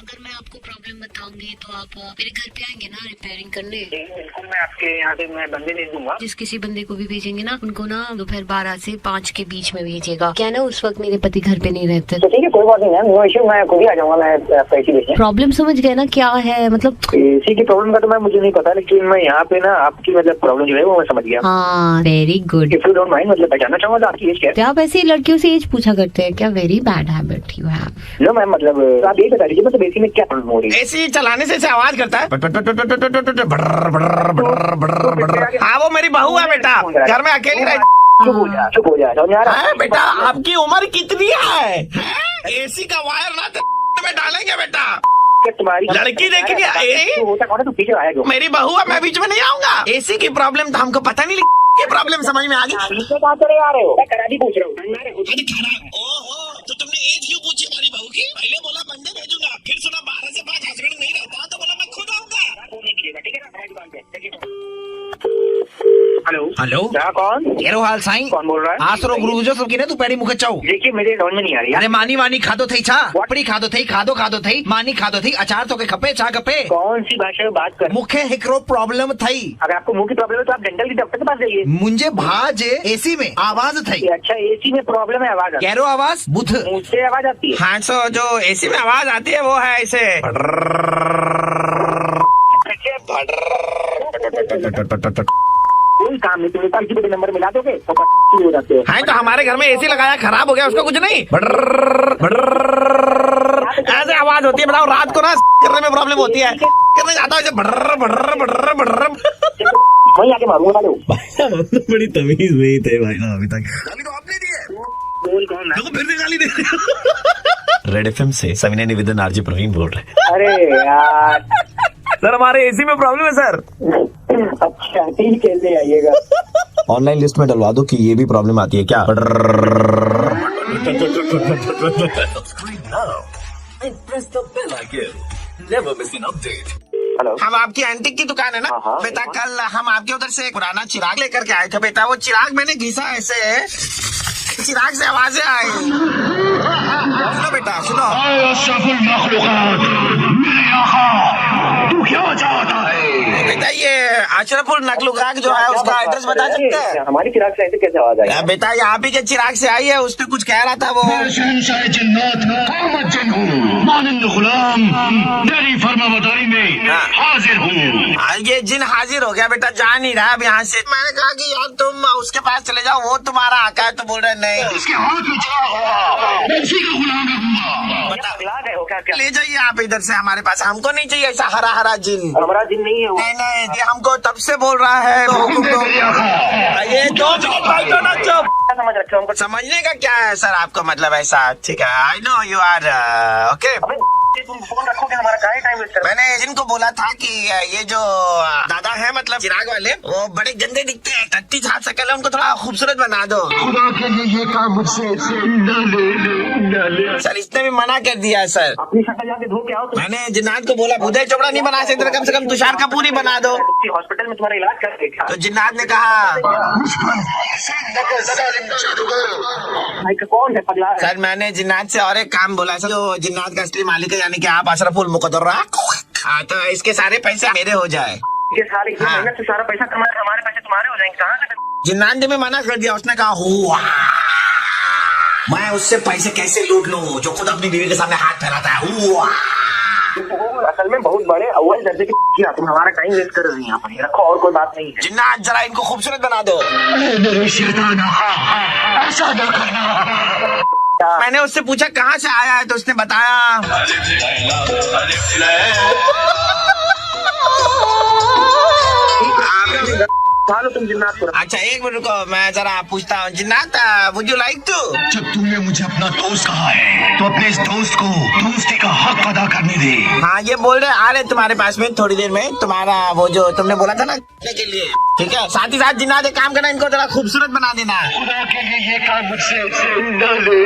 अगर मैं आपको प्रॉब्लम बताऊंगी तो आप मेरे घर पे आएंगे ना रिपेयरिंग करने? बिल्कुल, मैं आपके यहाँ पे मैं बंदे भेज दूंगा। जिस किसी बंदे को भी भेजेंगे ना, उनको ना दोपहर 12 से 5 के बीच में भेजिएगा। क्या ना उस वक्त मेरे पति घर पे नहीं रहते। तो ठीक है, कोई बात नहीं है, नो इश्यू, मैं खुद ही आ जाऊंगा। मैं आपका एसी देखने। प्रॉब्लम समझ गए ना क्या है मतलब? एसी की प्रॉब्लम का तो मैं मुझे नहीं पता, लेकिन मैं यहाँ पे ना आपकी मतलब प्रॉब्लम जो है वो मैं समझ गया। हाँ very good. If you don't mind, मतलब मैं जानना चाहूंगा तो आपकी एज क्या है? क्या आप ऐसी लड़कियों से एज पूछा करते हैं क्या? Very bad habit you have. No ma'am, मतलब आप यही बता दीजिए मतलब एसी में क्या प्रॉब्लम हो रही है? एसी चलाने से ऐसे आवाज करता है। हाँ वो मेरी बहू है बेटा, घर में अकेली रह। चुप हो जा, चुप हो जा, समझ आ रहा है? बेटा आपकी उम्र कितनी है? एसी का वायर ना में डालेंगे बेटा। तुम्हारी लड़की देखिए होता कौन है? तू पीछे आया क्यों? मेरी बहू है, मैं बीच में नहीं आऊंगा। एसी की प्रॉब्लम तो हमको पता नहीं, की प्रॉब्लम समझ में आ गई। पीछे कहाँ चले आ रहे हो? मैं कराची पूछ रहा हूँ। ओहो, तो तुमने एज क्यों पूछी हमारी बहू की? पहले बोला बंदे भेजूंगा, फिर सुना 12 से 5 हस्बैंड नहीं रहता, तो बोला मैं खुद आऊंगा। हेलो हेलो, क्या कौन? केरो हाल साईं? कौन बोल रहा है? आसरो गुरु जो सबकी ने तू पैरी मुखे चाऊ। देखिए मेरे डाउन में नहीं आ रही है। अरे मानी वानी खादो थई छा, पपड़ी खादो थई, खादो थई, मानी खादो थई, अचार तो के खपे, छा खपे। कौन सी भाषा में बात कर? मुखे हिकरो प्रॉब्लम थई। अगर आपको मुंह की प्रॉब्लम है तो आप डेंटल के डॉक्टर के पास जाइए। मुझे भाज एसी में आवाज थई। अच्छा, एसी में प्रॉब्लम है, आवाज केरो आवाज बुध मुझसे आवाज आती है। हाँ, सो जो एसी में आवाज आती है वो है ऐसे। कोई काम नहीं, तुम्हें किसी को नंबर मिला दोगे तो शुरू हो जाते हो। हाँ तो हमारे घर में एसी लगाया, खराब हो गया, उसको कुछ नहीं, ऐसे आवाज होती है। बताओ रात को ना करने में प्रॉब्लम होती है, करने जाता है वहीं आके मारूंगा। बड़ी तमीज हुई थे भाई ना अभी तक। गाली तो आपने दी है। बोल कौन है? फिर भी गाली दे। रेड एफएम से सविनय निवेदन आरजे प्रवीण बोल रहे हैं। अरे यार सर हमारे एसी में प्रॉब्लम है सर। अच्छा ठीक है, ले आइएगा। ऑनलाइन लिस्ट में डलवा दो कि ये भी प्रॉब्लम आती है क्या? हेलो, हम आपकी एंटीक की दुकान है ना बेटा? कल हम आपके उधर से एक पुराना चिराग लेकर के आए थे बेटा। वो चिराग मैंने घिसा ऐसे, चिराग से आवाजें आई। सुनो बेटा सुनो। तू क्या चाहता है? बेटा ये अशरफुल नकलुकाक जो है उसका एड्रेस बता सकते हैं? हमारी चिराग से ऐसे कैसे आवाज आई? बेटा यहाँ पे के चिराग से आई है, उसने कुछ कह रहा था वो। हाजिर हूँ। ये जिन हाजिर हो गया बेटा, जा नहीं रहा अब यहाँ से। मैंने कहा कि यार तुम उसके पास चले जाओ, वो तुम्हारा आका है, तो बोल रहे नहीं। उसके हाथ में चिराग उसी का गुलाम रहूंगा। बता गए हो क्या? ले जाइए आप इधर से हमारे पास, हमको नहीं चाहिए ऐसा हरा हरा जिन। हमारा जिन नहीं है वो। नहीं ये हमको तब से बोल रहा है। ये दो ना चुप। समझ रखे हमको। समझने का क्या है सर आपको, मतलब ऐसा ठीक है। I know you are okay. तुम फोन रखोगे, हमारा काहे टाइम वेस्ट कर? मैंने जिनको बोला था कि ये जो दादा है मतलब चिराग वाले, वो बड़े गंदे दिखते हैं, टट्टी छाप सकल है, उनको थोड़ा खूबसूरत बना दो। खुदा के लिए ये काम मुझसे न ले। सर इसने भी मना कर दिया है सर। अपनी शक्ल जाके धो के आओ। मैंने जिन्नात को बोला भूदे चोपड़ा नहीं बना सकते, कम से कम तुषार कपूर ही बना दो। हॉस्पिटल में तुम्हारा इलाज कर देखा तो जिन्नात ने कहा कौन है पगला? सर मैंने जिन्नात से और एक काम बोला सर, जो जिन्नात का असली मालिक है यानी कि आप अशरफुल मुकद्दर, तो इसके सारे पैसे मेरे हो जाए। ये सारे मेहनत से सारा पैसा कमाए, हमारे पैसे तुम्हारे हो जाएंगे। कहाँ से? जिन्नात ने भी मना कर दिया, उसने कहा हुआ मैं उससे पैसे कैसे लूट लूं जो खुद अपनी बीवी के सामने हाथ फैलाता है। हुआ असल में बहुत बड़े अव्वल दर्जे की, तुम हमारा टाइम वेस्ट कर रहे हैं यहाँ पर। रखो, और कोई बात नहीं है। जिन्नात जरा इनको खूबसूरत बना दो। ऐसा न करना। मैंने उससे पूछा कहाँ से आया है, तो उसने बताया लो तुम जिन्नात को। अच्छा एक मिनट रुको, मैं जरा पूछता हूँ। जिन्नात वुड यू लाइक टू? जब तुमने मुझे अपना दोस्त कहा है तो अपने इस दोस्त को दोस्ती का हक अदा करने दे। हाँ ये बोल रहे आ रहे तुम्हारे पास में थोड़ी देर में, तुम्हारा वो जो तुमने बोला था ना के लिए, ठीक है? साथ ही साथ जिन्नात एक काम करना, इनको जरा खूबसूरत बना देना। खुदा के लिए ये काम मुझसे न ले।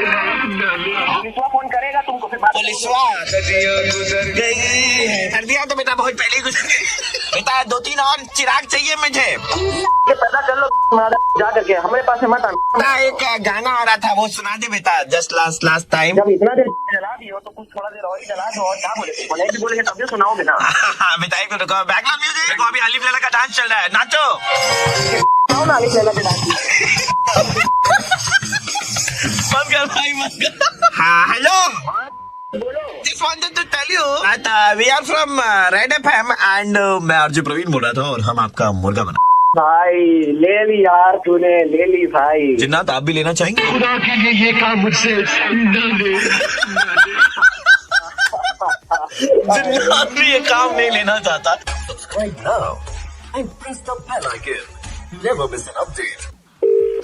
पुलिसवा फोन करेगा तुमको फिर। पुलिसवा गुजर गई कर दिया तो बेटा बहुत पहले गुजर गई। बेटा 2-3 और चिराग चाहिए मुझे। पैदा कर लो जा करके, हमारे पास मत आना। एक गाना आ रहा था वो सुना दे बेटा, जस्ट लास्ट टाइम। जब इतना देर जला दी हो तो कुछ थोड़ा देर और ही जला दो। और क्या बोलेंगे तब भी सुनाओगे ना। बेटा एक मिनट, बैकग्राउंड म्यूजिक, अभी अलीफ लैला का डांस चल रहा है, नाचो। आओ ना अलीफ लैला के डांस। मत कर भाई, मत कर। हाँ hello, just wanted to tell you that we are from Red FM and मैं आरजे प्रवीण बोल रहा था और हम आपका मुर्गा बना। भाई ले ली यार तूने, ले ली भाई। जिन्नात आप भी लेना चाहेंगे? खुदा के लिए ये काम मुझसे जिन्नात भी ये काम नहीं लेना चाहता।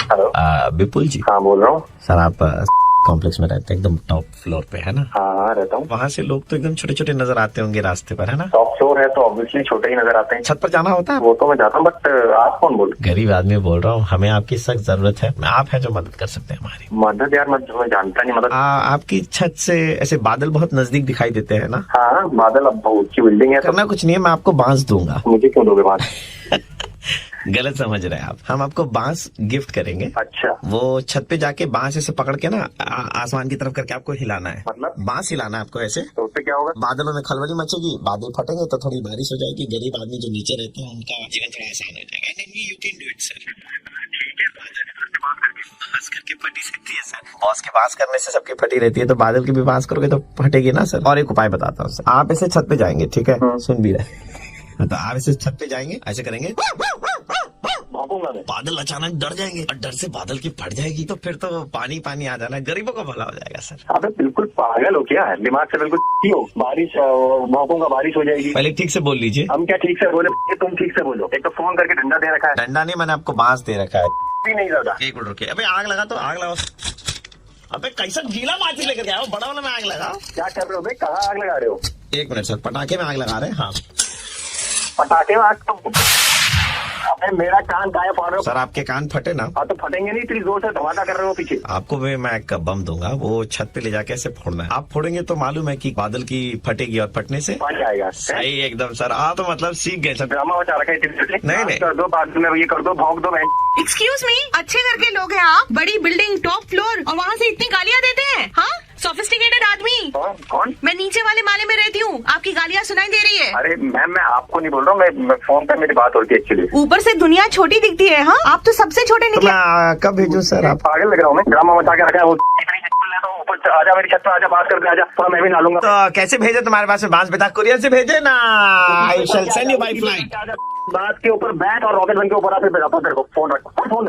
हेलो विपुल जी। हाँ बोल रहा हूँ। सर आप कॉम्प्लेक्स में रहते हैं, एकदम टॉप फ्लोर पे है ना? हाँ रहता हूँ। वहाँ से लोग तो एकदम छोटे छोटे नजर आते होंगे रास्ते पर, है ना? टॉप फ्लोर है तो ऑब्वियसली छोटे ही नजर आते हैं। छत पर जाना होता है? वो तो मैं जाता हूँ, बट आप कौन बोल? गरीब आदमी बोल रहा हूँ, हमें आपकी सख्त जरूरत है। आप है जो मदद कर सकते हैं हमारी। मदद यार मैं जानता नहीं मदद। आपकी छत से ऐसे बादल बहुत नजदीक दिखाई देते हैं ना? हाँ बादल अब बहुत ऊंची बिल्डिंग है। करना कुछ नहीं है, मैं आपको बांस दूंगा। मुझे क्यों दोगे बांस? गलत समझ रहे हैं आप, हम आपको बांस गिफ्ट करेंगे। अच्छा वो छत पे जाके बांस ऐसे पकड़ के ना आसमान की तरफ करके आपको हिलाना है। मतलब बांस हिलाना है आपको ऐसे, तो उससे क्या होगा? बादलों में खलबली मचेगी, बादल फटेंगे तो थोड़ी बारिश हो जाएगी, गरीब आदमी जो नीचे रहते हैं उनका जीवन थोड़ा आसान हो जाएगा। You can do it sir. बांस करके फटी सकती है सर। बॉस के बांस करने से सबकी फटी रहती है, तो बादल की भी बांस करोगे तो फटेगी ना सर। और एक उपाय बताता हूँ सर, आप ऐसे छत पे जाएंगे, ठीक है? सुन भी रहे, तो आप ऐसे छत पे जाएंगे, ऐसे करेंगे, बादल अचानक डर जाएंगे और डर से बादल की फट जाएगी, तो फिर तो पानी पानी आ जाना, गरीबों का भला हो जाएगा सर। अबे बिल्कुल पागल हो क्या? दिमाग से बिल्कुल हो। बारिश भौंकूंगा, बारिश हो जाएगी। पहले ठीक से बोल लीजिए। हम क्या ठीक से बोले? तुम ठीक से बोलो। एक तो फोन करके डंडा दे रखा है। डंडा नहीं, मैंने आपको बांस दे रखा है। नहीं ज्यादा। एक मिनट रुकिए, अबे आग लगा, तो आग लगाओ। अबे कैसा गीला माचिस लेकर के आओ, बड़ा वाला में आग लगाओ। क्या कर रहे हो भाई? कहाँ आग लगा रहे हो? एक मिनट सर, पटाखे में आग लगा रहे हैं। हाँ पटाखे में आग? तो अबे मेरा कान काहे फाड़ रहे हो? सर आपके कान फटे ना? हाँ तो फटेंगे नहीं, इतनी जोर से धमाका कर रहे हो पीछे। आपको मैं एक बम दूंगा, वो छत पे ले जाके ऐसे फोड़ना है। आप फोड़ेंगे तो मालूम है कि बादल की फटेगी और फटने से पानी आएगा। सही एकदम सर, आप तो मतलब सीख गए सर। ड्रामा बचा रखा है। नहीं कर दो, बाद में ये कर दो, भौंक दो। एक्सक्यूज मी, अच्छे घर के लोग हैं आप, बड़ी बिल्डिंग, टॉप फ्लोर, और वहाँ से इतनी गालियाँ देते हैं? हाँ सोफिस्टिकेटेड आदमी। कौन? मैं नीचे वाले माले में रहती हूँ, आपकी गालियाँ सुनाई दे रही है। अरे मैम मैं आपको नहीं बोल रहा हूँ, मैं फोन पे मेरी बात होती है एक्चुअली। ऊपर से दुनिया छोटी दिखती है, हाँ आप तो सबसे छोटे तो निकले। मैं कब भेजूं सर? आप पागल लग रहा हूँ मैं? ड्रामा मचा के रखा है वो। ऊपर आजा, मेरी छत पे आजा, बात करके आजा, थोड़ा मैं भी ना लूंगा। तो कैसे भेजे तुम्हारे पास में बांस? बेटा कुरियर से भेजे ना, आई शैल सेंड यू बाय फ्लाइट। बात के ऊपर बैठ और रॉकेट बन के ऊपर आते बेटा, तेरे को फोन रख, फोन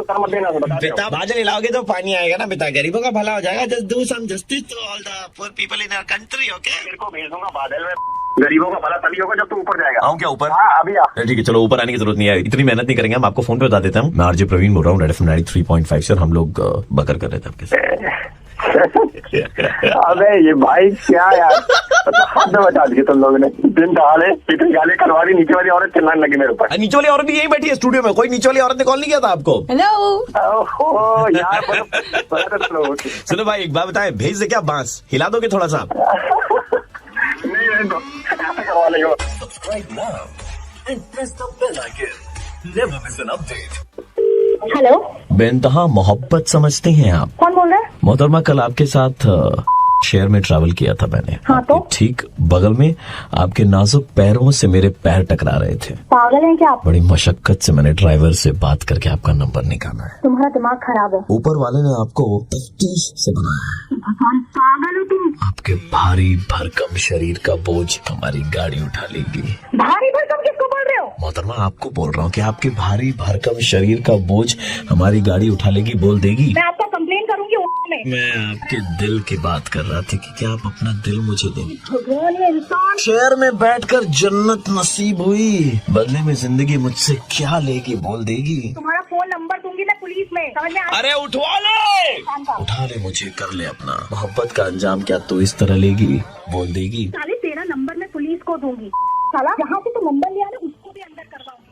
कर मत देना। बेटा बादल हिलाओगे तो पानी आएगा ना बेटा, गरीबों का भला हो जाएगा। Just do some justice to all the poor people in our country, okay? मेरे को भेज दूंगा बादल में। गरीबों का भला तभी होगा जब तू ऊपर जाएगा। आऊं क्या ऊपर? हाँ अभी आ। ठीक है चलो, ऊपर आने की जरूरत नहीं है, इतनी मेहनत नहीं करेंगे हम। आपको फोन पे बता देता हूँ, मैं आरजे प्रवीण बोल रहा हूँ, रेड एफएम 93.5 से, और हम लोग बकर कर रहे थे आपके साथ। अबे ये भाई क्या यार, हद बचा दी तुम लोगों ने। दिन दहाड़े इतनी गाली करवा दी, नीचे वाली औरत चिल्लाने लगी मेरे ऊपर। नीचे वाली औरत भी यही बैठी है स्टूडियो में, कोई नीचे वाली औरत ने कॉल नहीं किया था आपको? हेलो ओहो यार सुनो भाई, एक बात बताएं, भेज दे क्या बांस? हिला दोगे थोड़ा सा? नहीं करवा लेंगे। हेलो बेइंतहा मोहब्बत समझते हैं आप? कौन बोल रहे हैं? मोहतरमा कल आपके साथ शेयर में ट्रैवल किया था मैंने। हाँ तो? ठीक बगल में आपके नाजुक पैरों से मेरे पैर टकरा रहे थे। पागल हैं क्या आप? बड़ी मशक्कत से मैंने ड्राइवर से बात करके आपका नंबर निकाला है। तुम्हारा दिमाग खराब है। ऊपर वाले ने आपको तफ्तीश से बनाया है। पागल हो तुम? आपके भारी भरकम शरीर का बोझ हमारी गाड़ी उठा लेगी। भारी भरकम किसको बोल रहे हो? मोहतरमा आपको बोल रहा हूँ कि आपके भारी भरकम शरीर का बोझ हमारी गाड़ी उठा लेगी, बोल देगी। मैं आपका कंप्लेन करूंगी में। मैं आपके दिल की बात कर रहा था कि क्या आप अपना दिल मुझे दें। भगवान ये इंसान। शहर में बैठकर जन्नत नसीब हुई, बदले में जिंदगी मुझसे क्या लेगी, बोल देगी। तुम्हारा फोन नंबर दूंगी मैं पुलिस में, समझ में? अरे उठवा ले, उठा ले मुझे, कर ले अपना। मोहब्बत का अंजाम क्या तू इस तरह लेगी, बोल देगी। साले तेरा नंबर मैं पुलिस को दूंगी। साला जहाँ से तू नंबर लिया ना उसको भी अंदर करवाऊंगी।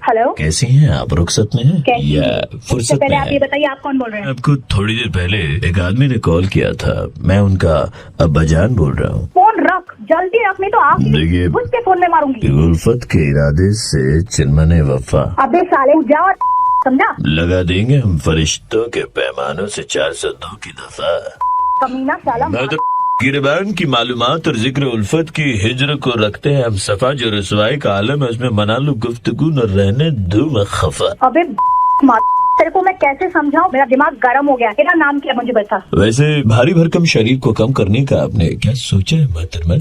हेलो, कैसी हैं आप? रुखसत में हैं या फुर्सत पहले में आप ये हैं? बताइए आप कौन बोल रहे हैं? आपको थोड़ी देर पहले एक आदमी ने कॉल किया था, मैं उनका अब्बाजान बोल रहा हूँ। फोन रख। जल्दी रख, नहीं तो आप देखिए, घुस के फोन में मारूंगी। उल्फत के इरादे से चिन्मने वफा अबे साले जा, समझा? लगा देंगे हम फरिश्तों के पैमानों से 402 की दफा। कमीना साला। मैं तो गिरबान की मालूमात और जिक्र उल्फत की हिजर को रखते हैं हम सफा, जो रसवाई का आलम है उसमें मना लो गुफ्तगू न रहने दो मैं खफा। अबे तेरे को मैं कैसे समझाऊं, मेरा दिमाग गर्म हो गया। तेरा नाम क्या मुझे बता। वैसे भारी भरकम शरीर को कम करने का आपने क्या सोचा है मोहतरमा?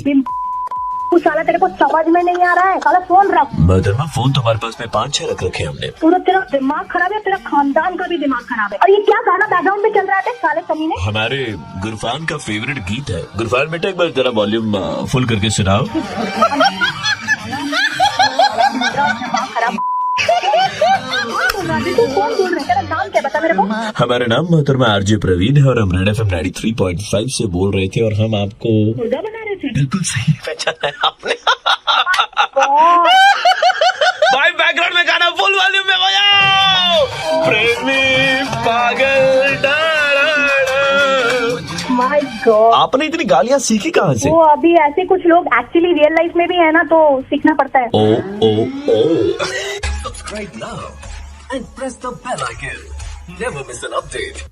तू साला, तेरे को समझ में नहीं आ रहा है साला, फोन रख। मोहतरमा फोन तो हमारे पास में 5-6 रख रखे हैं हमने। पूरा तेरा दिमाग खराब है, तेरा खानदान का भी दिमाग खराब है। और ये क्या गाना बैकग्राउंड में चल रहा है साले कमीने? हमारे गुरफान का फेवरेट गीत है। गुरफान बेटा एक बार जरा वॉल्यूम फुल करके सुनाओ। तू कौन बोल रहा है? तेरा नाम क्या बता मेरे को। हमारा नाम मोहतरमा आरजे प्रवीण है और हम रेड FM 93.5 से बोल रहे थे और हम आपको मुर्गा बना रहे थे। बिल्कुल सही पहचाना है आपने। भाई बैकग्राउंड में गाना फुल वॉल्यूम में बजाओ। प्रेमी पागल माय गॉड, आपने इतनी गालियाँ सीखी कहाँ से? वो अभी ऐसे कुछ लोग एक्चुअली रियल लाइफ में भी है ना, तो सीखना पड़ता है। ओ Subscribe now and press the bell icon. Never miss an update.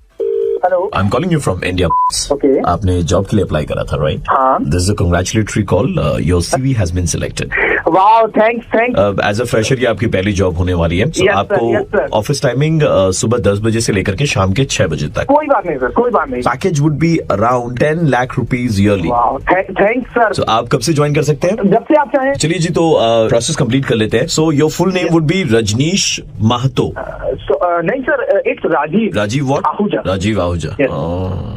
Hello, I'm calling you from India. Okay. आपने जॉब के लिए अप्लाई करा था, राइट? हाँ। This is a congratulatory call. Your CV has been selected. Wow, thanks. As a fresher ये आपकी पहली जॉब होने वाली है। So Yes, sir, आपको yes, sir. ऑफिस टाइमिंग सुबह 10 बजे से लेकर के शाम के 6 बजे तक। कोई बात नहीं सर, कोई बात नहीं। Package would be around 10 lakh rupees yearly. Wow, thanks sir. So आप कब से ज्वाइन कर सकते हैं? जब से आप चाहें। चलिए जी, तो प्रोसेस कंप्लीट कर लेते हैं। So your full name would be Rajneesh Mahato. नहीं sir, it's Rajeev. Rajeev what? Ahuja. Rajeev Ahuja.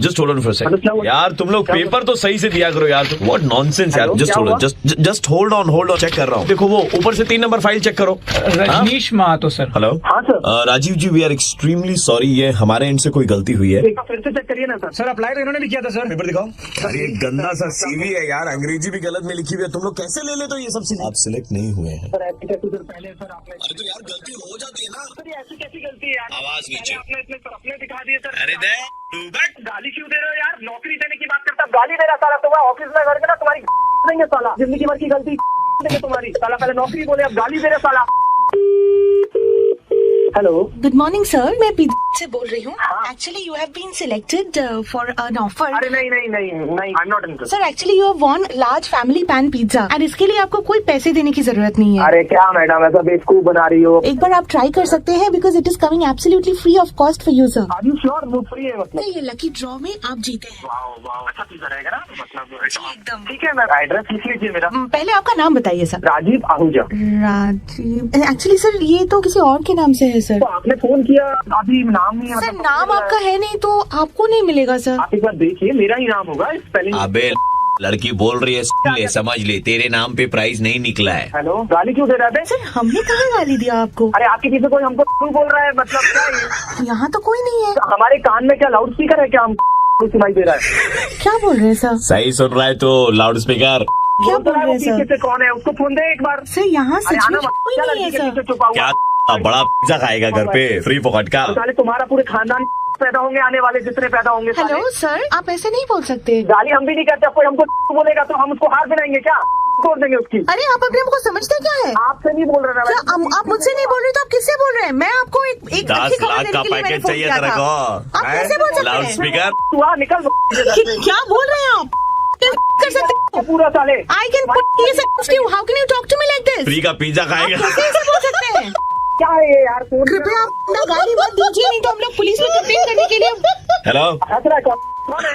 Just hold on for a second. यार तुम लोग पेपर तो सही से दिया करो यार। व्हाट नॉनसेंस यार। Just hold on, just hold on, check कर रहा हूँ। देखो वो ऊपर से 3 नंबर फाइल चेक करो। रजनीश महतो सर। हेलो। हाँ sir. Rajeev ji, we are extremely sorry, ये हमारे एंड से कोई गलती हुई है। फिर से चेक करिए ना सर। सर अप्लाई तो इन्होंने भी किया था सर। पेपर दिखाओ। अरे गंदा सा CV है यार, अंग्रेजी भी गलत में लिखी हुई है। तुम लोग कैसे ले लेते हो ये सब? आप सिलेक्ट नहीं हुए हैं। सर ऐसी कैसी सर, पहले सर आपने। अरे तो यार गलती हो जाती है ना। सर ये ऐसी कैसी गलती है यार? आवाज नीचे। आपने इतने सपने दिखा दिए सर। अरे दे गाली क्यों दे रहे हो यार? नौकरी देने की बात करता, गाली दे रहा साला। तो मैं ऑफिस में करके ना तुम्हारी देंगे साला, जिंदगी भर की गलती देंगे तुम्हारी साला। पहले नौकरी बोले, अब गाली दे रहे साला। हेलो, गुड मॉर्निंग सर, मैं पीजी से बोल रही हूँ। Actually you have been selected for an offer. अरे नहीं, I am not interested. Sir actually you have won large family pan pizza and इसके लिए आपको कोई पैसे देने की जरूरत नहीं है। अरे क्या मैडम ऐसा बेवकूफ बना रही हो? एक बार आप ट्राई कर सकते हैं because it is coming absolutely free of cost for you sir. Are you sure? वो फ्री है मतलब? ये लकी ड्रॉ में आप जीते हैं। वाओ, अच्छा पिज्जा रहेगा ना मतलब? एकदम ठीक है, मैं एड्रेस लिख लीजिए मेरा। पहले आपका नाम बताइए sir. Rajeev Ahuja. Rajeev, actually sir ये तो किसी और के नाम से है सर। तो आपने फोन किया, अभी नाम नहीं है सर मतलब। नाम आपका है नहीं तो आपको नहीं मिलेगा सर। आप एक बार देखिए, मेरा ही नाम होगा स्पेलिंग। अबे लड़की बोल रही है, ले समझ ले, तेरे नाम पे प्राइस नहीं निकला है। हेलो, गाली क्यों दे रहे थे? सर हमने कहाँ गाली दिया आपको? अरे आपके पीछे कोई हमको क्यों बोल रहा है? मतलब क्या है? यहाँ तो कोई नहीं है। हमारे कान में क्या लाउड स्पीकर है क्या? हम सुनाई दे रहा है? क्या बोल रहे हैं सर? सही सुन रहा है तो लाउड स्पीकर। क्या बोल रहे हैं सर? से कौन है? उसको फोन दे एक बार। सर यहाँ सच में कोई नहीं है सर। छुपा हुआ क्या बड़ा पिज्जा खाएगा घर पे फ्री फोकट का? साले तुम्हारा पूरे खानदान पैदा होंगे, आने वाले जितने पैदा होंगे। हेलो सर, आप ऐसे नहीं बोल सकते। गाली हम भी नहीं करते। कोई हमको बोलेगा तो हम उसको हार बनाएंगे क्या? तोड़ देंगे उसकी। अरे आप अपने को समझते क्या है? आपसे नहीं बोल रहे क्या आप मुझसे नहीं बोल रहे तो आप किससे बोल रहे हैं? मैं आपको एक 10 लाख का पैकेज चाहिए तेरे को? आप कैसे बोल सकते लाउड हैं? स्पीकर। तू आ निकल। क्या बोल रहे हैं आप? कर सकते हो पूरा साले। आई कैन पुट ये सब you. How can you talk to me like this? Free का पिज्जा खाएगा? कैसे ऐसे बोल सकते हैं? क्या है ये यार? कृपया आप अपना गाली मत दीजिए, नहीं तो हम लोग पुलिस में कंप्लेन करने के लिए। हेलो। हंस रहा है कौन है?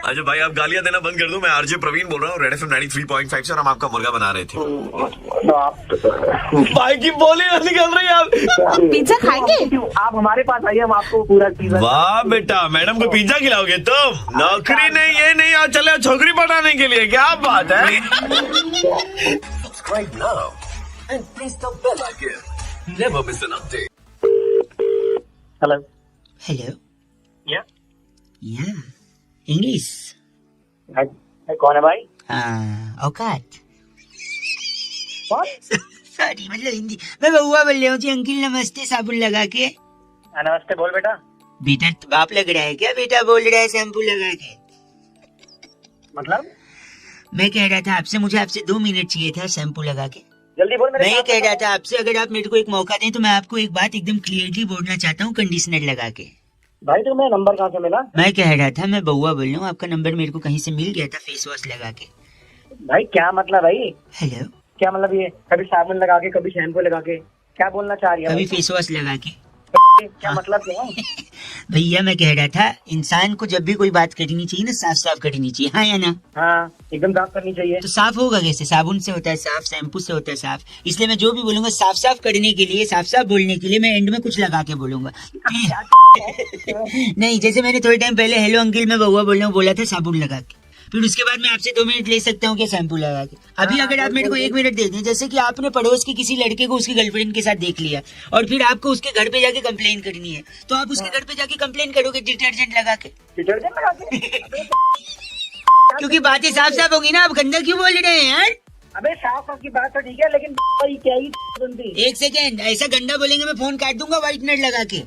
अच्छा भाई, आप गालियां देना बंद कर दो। मैं आरजे प्रवीण बोल रहा हूँ, रेड FM 93.5 से, और हम आपका मुर्गा बना रहे थे। भाई की बोली ना निकल रही है। आप पिज्जा खाएंगे? आप हमारे पास आइए, हम आपको पूरा पिज्जा। वाह बेटा, मैडम को पिज्जा खिलाओगे तुम? नौकरी नहीं, ये नहीं, आज चले छोकरी पटाने के लिए। क्या बात है? Subscribe now and press the bell icon. Never miss an update. Hello. Hello या इंग्लिश। कौन है भाई? औकात। कौन? सॉरी, मतलब हिंदी। मैं बउआ बोल रहा हूँ जी। अंकल नमस्ते, साबुन लगा के। नमस्ते, बोल बेटा। बेटा तो बाप लग रहा है क्या? बेटा बोल रहा है शैम्पू लगा के। मतलब मैं कह रहा था आपसे, मुझे आपसे 2 मिनट चाहिए था शैम्पू लगा के। जल्दी बोल मेरे मैं ये साथ कह रहा बताओ। था आपसे, अगर आप मेरे को एक मौका दें तो मैं आपको एक बात एकदम क्लियरली बोलना चाहता हूँ कंडीशनर लगा के। भाई तो मैं नंबर कहाँ से मिला? मैं कह रहा था, मैं बउआ बोल रहा हूँ, आपका नंबर मेरे को कहीं से मिल गया था फेस वॉश लगा के। भाई क्या मतलब भाई? हेलो, क्या मतलब ये कभी साबुन लगा के कभी शैम्पू लगा के क्या बोलना चाह रही है? कभी फेस वॉश लगा के। क्या मतलब क्या है? भैया मैं कह रहा था, इंसान को जब भी कोई बात करनी चाहिए ना, साफ साफ करनी चाहिए, हाँ या ना? हाँ एकदम साफ करनी चाहिए। तो साफ होगा कैसे? साबुन से होता है साफ, शैम्पू से होता है साफ। इसलिए मैं जो भी बोलूंगा साफ साफ करने के लिए, साफ साफ बोलने के लिए मैं एंड में कुछ लगा के बोलूंगा। नहीं, जैसे मैंने थोड़े टाइम पहले हेलो अंकिल मैं बउआ बोल रहा हूँ बोला था साबुन लगा के, फिर उसके बाद मैं आपसे 2 मिनट ले सकता हूँ क्या शैम्पू लगा के? अभी अगर आप मेरे को 1 मिनट दे दें, जैसे कि आपने पड़ोस के किसी लड़के को उसकी गर्लफ्रेंड के साथ देख लिया और फिर आपको उसके घर पे जाके कंप्लेन करनी है, तो आप उसके घर पे जाके कंप्लेन करोगे डिटर्जेंट लगा के? डिटर्जेंट लगा के? क्योंकि बातें साफ साफ होगी ना, आप गंदा क्यों बोल रहे हैं यार? अबे साफ साफ की बात तो ठीक है, लेकिन भाई क्या ही सुनती? 1 सेकेंड, ऐसा गंदा बोलेंगे मैं फोन काट दूंगा व्हाइटनर लगा के।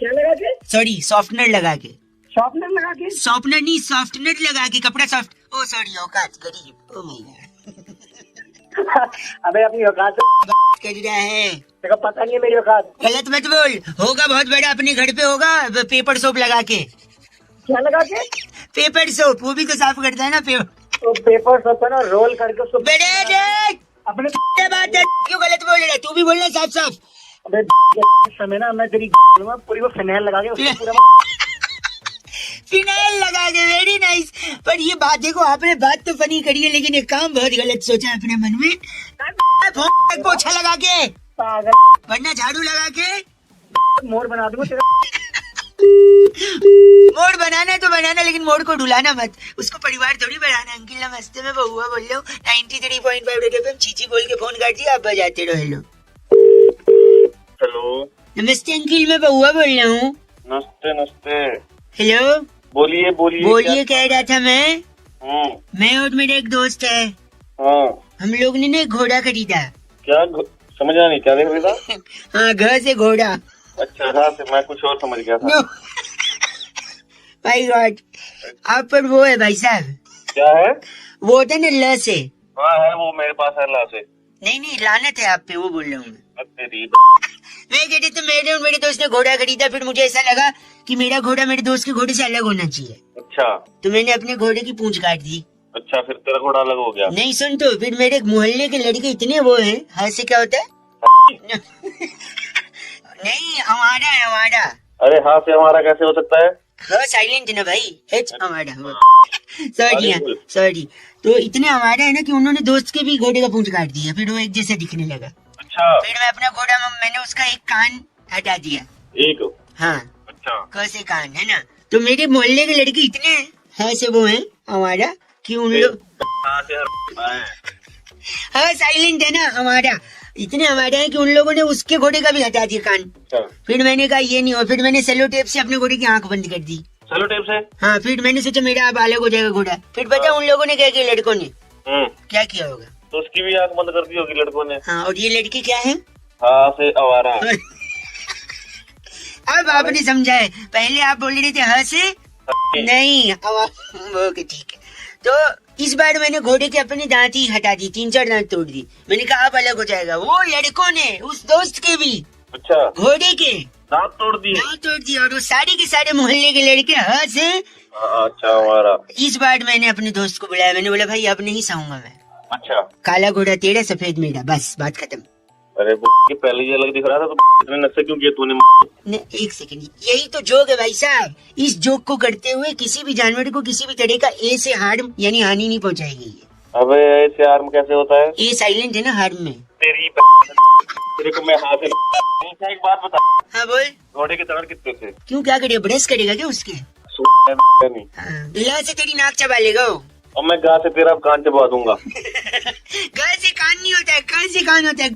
क्या लगा के? सॉरी, सॉफ्टनर लगा के। शॉर्पनर लगा के? सॉफ्टनर नहीं, सॉफ्टनर लगा के, कपड़ा सॉफ्ट। ओ सॉरी, औकात गरीब। Oh my God. अबे अपनी औकात कर रहा है, तेरे को पता नहीं है मेरी औकात। गलत मत बोल। होगा बहुत बड़ा, अपने घर पे होगा पेपर सोप लगा के। क्या लगा के? पेपर सोप, वो भी तो साफ करता है ना तो पेपर सोप है ना, रोल करके उसको अपने बात है, क्यों गलत बोल रहा है? तू भी बोलना साफ साफ। अबे समय ना मैं तेरी पूरी वो फिनाइल लगा के उसको पूरा फिनाइल लगा के। Very nice. पर ये बात देखो, आपने बात तो फनी करी है, लेकिन ये काम बहुत गलत सोचा है अपने मन में। पोछा लगा के, वरना झाड़ू लगा के मोर बना दूंगा तेरा। मोड़ बनाना है तो बनाना, लेकिन मोड़ को ढुलाना मत, उसको परिवार थोड़ी बढ़ाना। अंकिल नमस्ते, मैं बउआ बोल रहा हूँ 93.5 रेडियो पे चीची बोल के फोन काट दिया, आप बजाते रहो। हेलो हेलो, नमस्ते अंकिल, मैं बउआ बोल रहा हूँ। नमस्ते नमस्ते। हेलो, बोलिए बोलिए। बोलिए, कह रहा था मैं और मेरा एक दोस्त है, हाँ। हम लोग ने ना एक घोड़ा खरीदा। क्या समझा नहीं, क्या देख रहा था? हाँ, घर से घोड़ा। अच्छा, हाँ से मैं कुछ और समझ गया था। नो भाई गॉड, आप पर वो है भाई साहब। क्या है? वो होता है ना ल से। हाँ है, वो मेरे पास है ला से। नहीं लानत है आप पे, वो बोल रहा हूँ मैं। तेरी मैं कहते तो मेरे और मेरे दोस्त ने घोड़ा खरीदा, फिर मुझे ऐसा लगा कि मेरा घोड़ा मेरे दोस्त के घोड़े से अलग होना चाहिए। अच्छा, तो मैंने अपने घोड़े की पूंछ काट दी। अच्छा, फिर तेरा घोड़ा अलग हो गया? नहीं सुन, तो फिर मेरे मोहल्ले के लड़के इतने वो हैं, हाथ से क्या होता है नहीं हमारा है, हमारा। अरे हाथ से हमारा कैसे हो सकता है? हाँ साइलेंट है ना भाई, हमारा। Sorry sorry. तो इतने हमारा है ना कि उन्होंने दोस्त के भी घोड़े का पूंछ काट दिया, फिर वो एक जैसा दिखने लगा। अच्छा, फिर मैं अपना घोड़ा, मैंने उसका एक कान हटा दिया। एक? हाँ, अच्छा, कैसे कान है ना। तो मेरे मोहल्ले के लड़के इतने हैं से वो हैं हमारा कि उन लोग हाँ साइलेंट है ना हमारा, इतने हमारे हैं कि उन लोगों ने उसके घोड़े का भी हटा दिया कान। फिर मैंने कहा ये नहीं हो, फिर मैंने सेलो टेप से अपने घोड़े की आंख बंद कर दी। सेलो टेप से? हाँ, फिर मैंने सोचा मेरा अब अलग हो जाएगा घोड़ा। फिर पता उन लोगों ने क्या किया, लड़कों ने क्या किया होगा? तो उसकी भी आंख बंद कर दी होगी लड़कों ने। हाँ, और ये लड़की क्या है? हाँ से आवारा। अब आपने समझा है, पहले आप बोल रहे थे हाँ से नहीं ओके ठीक है। तो इस बार मैंने घोड़े के अपने दांत ही हटा दी, 3-4 दांत तोड़ दी। मैंने कहा अब अलग हो जाएगा। वो लड़कों ने उस दोस्त के भी, अच्छा, घोड़े के दांत तोड़ दिए? दांत तोड़ दिए, और वो सारे के सारे मोहल्ले के लड़के हाँ से। अच्छा, हमारा। इस बार मैंने अपने दोस्त को बुलाया, मैंने बोला भाई अब नहीं सोऊंगा मैं। अच्छा, काला घोड़ा तेरा, सफेद मेरा, बस बात खत्म। अरे पहले ये अलग दिख रहा था, तो इतने नशे क्यों किए तूने? एक सेकंड, यही तो जोक है भाई साहब। इस जोक को करते हुए किसी भी जानवर को किसी भी तरह का ए से हार्म यानी हानि नहीं पहुंचाएगी। अबे ऐसे हार्म कैसे होता है? ए साइलेंट है ना हार्म में। तेरे को मैं हाथ से एक बात बता। हाँ बोल। घोड़े के दांत कितने थे? क्यों, क्या करेगा, ब्रश करेगा क्या उसके? नहीं, हाँ, से तेरी नाक चबा लेगा वो। और मैं गा से तेरा कान चबा दूंगा। गा से कान नहीं होता है, कान से कान होता है।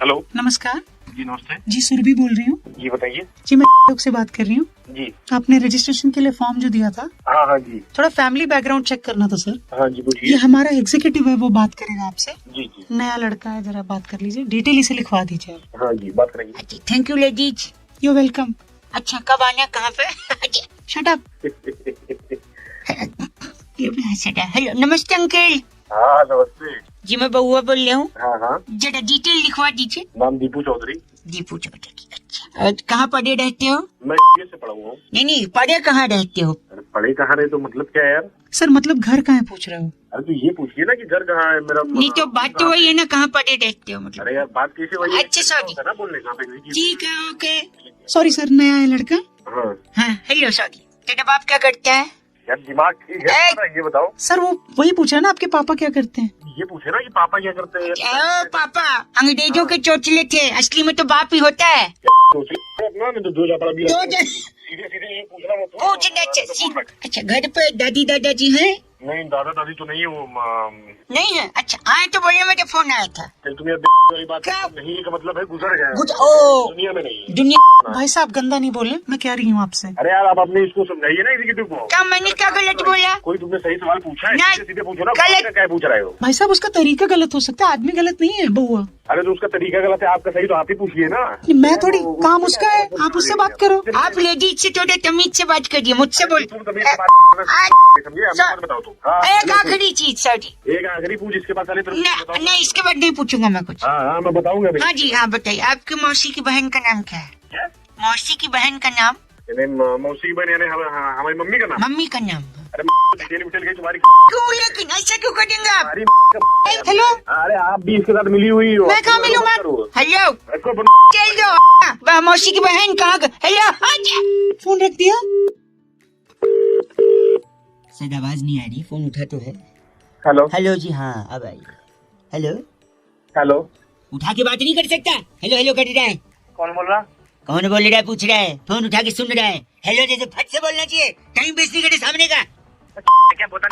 हेलो, नमस्कार जी नमस्ते जी, सुरभि बोल रही हूँ जी, बताइए जी। मैं लोग से बात कर रही हूँ जी। आपने रजिस्ट्रेशन के लिए फॉर्म जो दिया था, हाँ हाँ जी। थोड़ा फैमिली बैकग्राउंड चेक करना था सर। हाँ जी, ये पूछिए। हमारा एग्जीक्यूटिव है, वो बात करेगा आपसे। जी जी, नया लड़का है, जरा बात कर लीजिए, डिटेल इसे लिखवा दीजिए आप। हाँ जी, बात करेंगे। Thank you ladies, you welcome. अच्छा कब आना, कहाँ पे? Shut up. हेलो, नमस्ते अंकल। हाँ नमस्ते। जी मैं बउआ बोल रहा हूँ। हाँ हाँ। जरा डिटेल लिखवा दीजिए। नाम दीपू चौधरी। दीपू चौधरी, अच्छा। और कहाँ पढ़े रहते हो? मैं से पढ़ा हुआ हूँ। नहीं, पढ़े कहाँ रहते हो? अरे पढ़े कहाँ रहे तो मतलब क्या है यार? सर मतलब घर कहाँ है पूछ रहे हो? अरे तो ये पूछिए ना कि घर कहाँ है मेरा। नहीं तो बात तो वही है ना, कहाँ पढ़े रहते हो मतलब। अरे यार बात कैसे वही है? अच्छा सॉरी, ना बोलने का। ठीक है ओके। सॉरी सर, नया है लड़का। हाँ हाँ हेलो सॉरी। तेरा बाप क्या करता है? यार दिमाग ठीक है ना, ये बताओ। सर वो वही पूछ रहा है ना, आपके पापा क्या करते हैं? ये पूछे ना कि पापा क्या करते हैं। ओ पापा अंग्रेजों के चोचले थे, असली में तो बाप ही होता है। अपना मैं तो दो जा पड़ा भी। सीधे सीधे ये पूछना मत। पूछना अच्छा। घर पे दादी दादाजी हैं? नहीं दादा दादी तो नहीं है वो। नहीं है? अच्छा आए तो बोलिए, मेरे फोन आया था। तुम्हें वाली बात नहीं का मतलब है गुजर गया, ओ दुनिया में नहीं है। दुनिया। भाई साहब गंदा नहीं बोले, मैं कह रही हूँ आपसे। अरे यार आप अपने इसको समझाइए ना एग्जीक्यूटिव को। क्या मैंने क्या गलत बोला? कोई तुमने सही सवाल पूछा है, नहीं, सीधे सीधे पूछो ना। गलत। क्या पूछ रहे हो? भाई साहब उसका तरीका गलत हो सकता है, आदमी गलत नहीं है बउआ। अरे तो उसका तरीका गलत है, आपका सही तो आप ही पूछिए ना। मैं थोड़ी, काम उसका है, आप उससे बात करो। आप लेडीज से थोड़े तमीज से बात करिए, मुझसे बोल। समझिए बताओ तुम। एक आखिरी चीज सॉरी। एक आखिरी पूछ, इसके बाद साले नहीं इसके बाद नहीं पूछूंगा मैं कुछ। हाँ मैं बताऊंगा। हाँ जी हाँ बताइए, आपकी मौसी की बहन का नाम क्या है? मौसी की बहन का नाम? मौसी की बहन यानी हमारी मम्मी का नाम। मम्मी का नाम? अरे डिटेल विटेल गई तुम्हारी। क्यों लेकिन ऐसा क्यों करेंगे आप? हेलो, अरे आप भी इसके साथ मिली हुई हो। मैं कहाँ मिलूँ? हेलो चल दो, मौसी की बहन कहाँ? हेलो फोन रख दिया। शायद आवाज नहीं आ रही, फोन उठा तो है। हेलो हेलो जी हाँ अब आई। Hello hello. उठा के बात नहीं कर सकता? हेलो हेलो कर रहा है। कौन बोल रहा? कौन बोल रहा है पूछ रहा है, फोन उठा के सुन रहा है। हेलो जैसे फट से बोलना चाहिए, टाइम वेस्ट नहीं करे सामने का। क्या बता?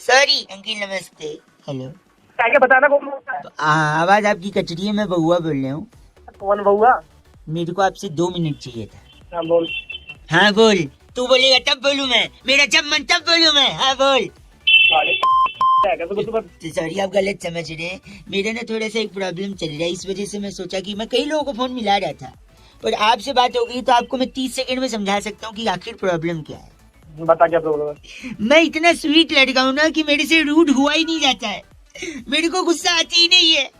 सॉरी अंकिल नमस्ते। हेलो क्या बताना कौन बोल रहा है? आवाज आपकी कट रही है, मैं बउआ बोल रहा हूँ। कौन बउआ? मेरे को आपसे 2 मिनट चाहिए था। हाँ बोल। हाँ बोल, तू बोलेगा तब बोलूँ मैं, मेरा जब मन तब बोलूँ मैं। हाँ बोल। सॉरी आप गलत समझ रहे हैं, मेरा ना थोड़ा सा एक प्रॉब्लम चल रहा है, इस वजह से मैं सोचा कि मैं कई लोगों को फोन मिला रहा था, पर आपसे बात हो गई तो आपको मैं 30 सेकंड में समझा सकता हूँ कि आखिर प्रॉब्लम क्या है। बता क्या प्रॉब्लम है? मैं इतना स्वीट लड़का हूँ ना कि मेरे से रूड हुआ ही नहीं जाता है, मेरे को गुस्सा आती ही नहीं है,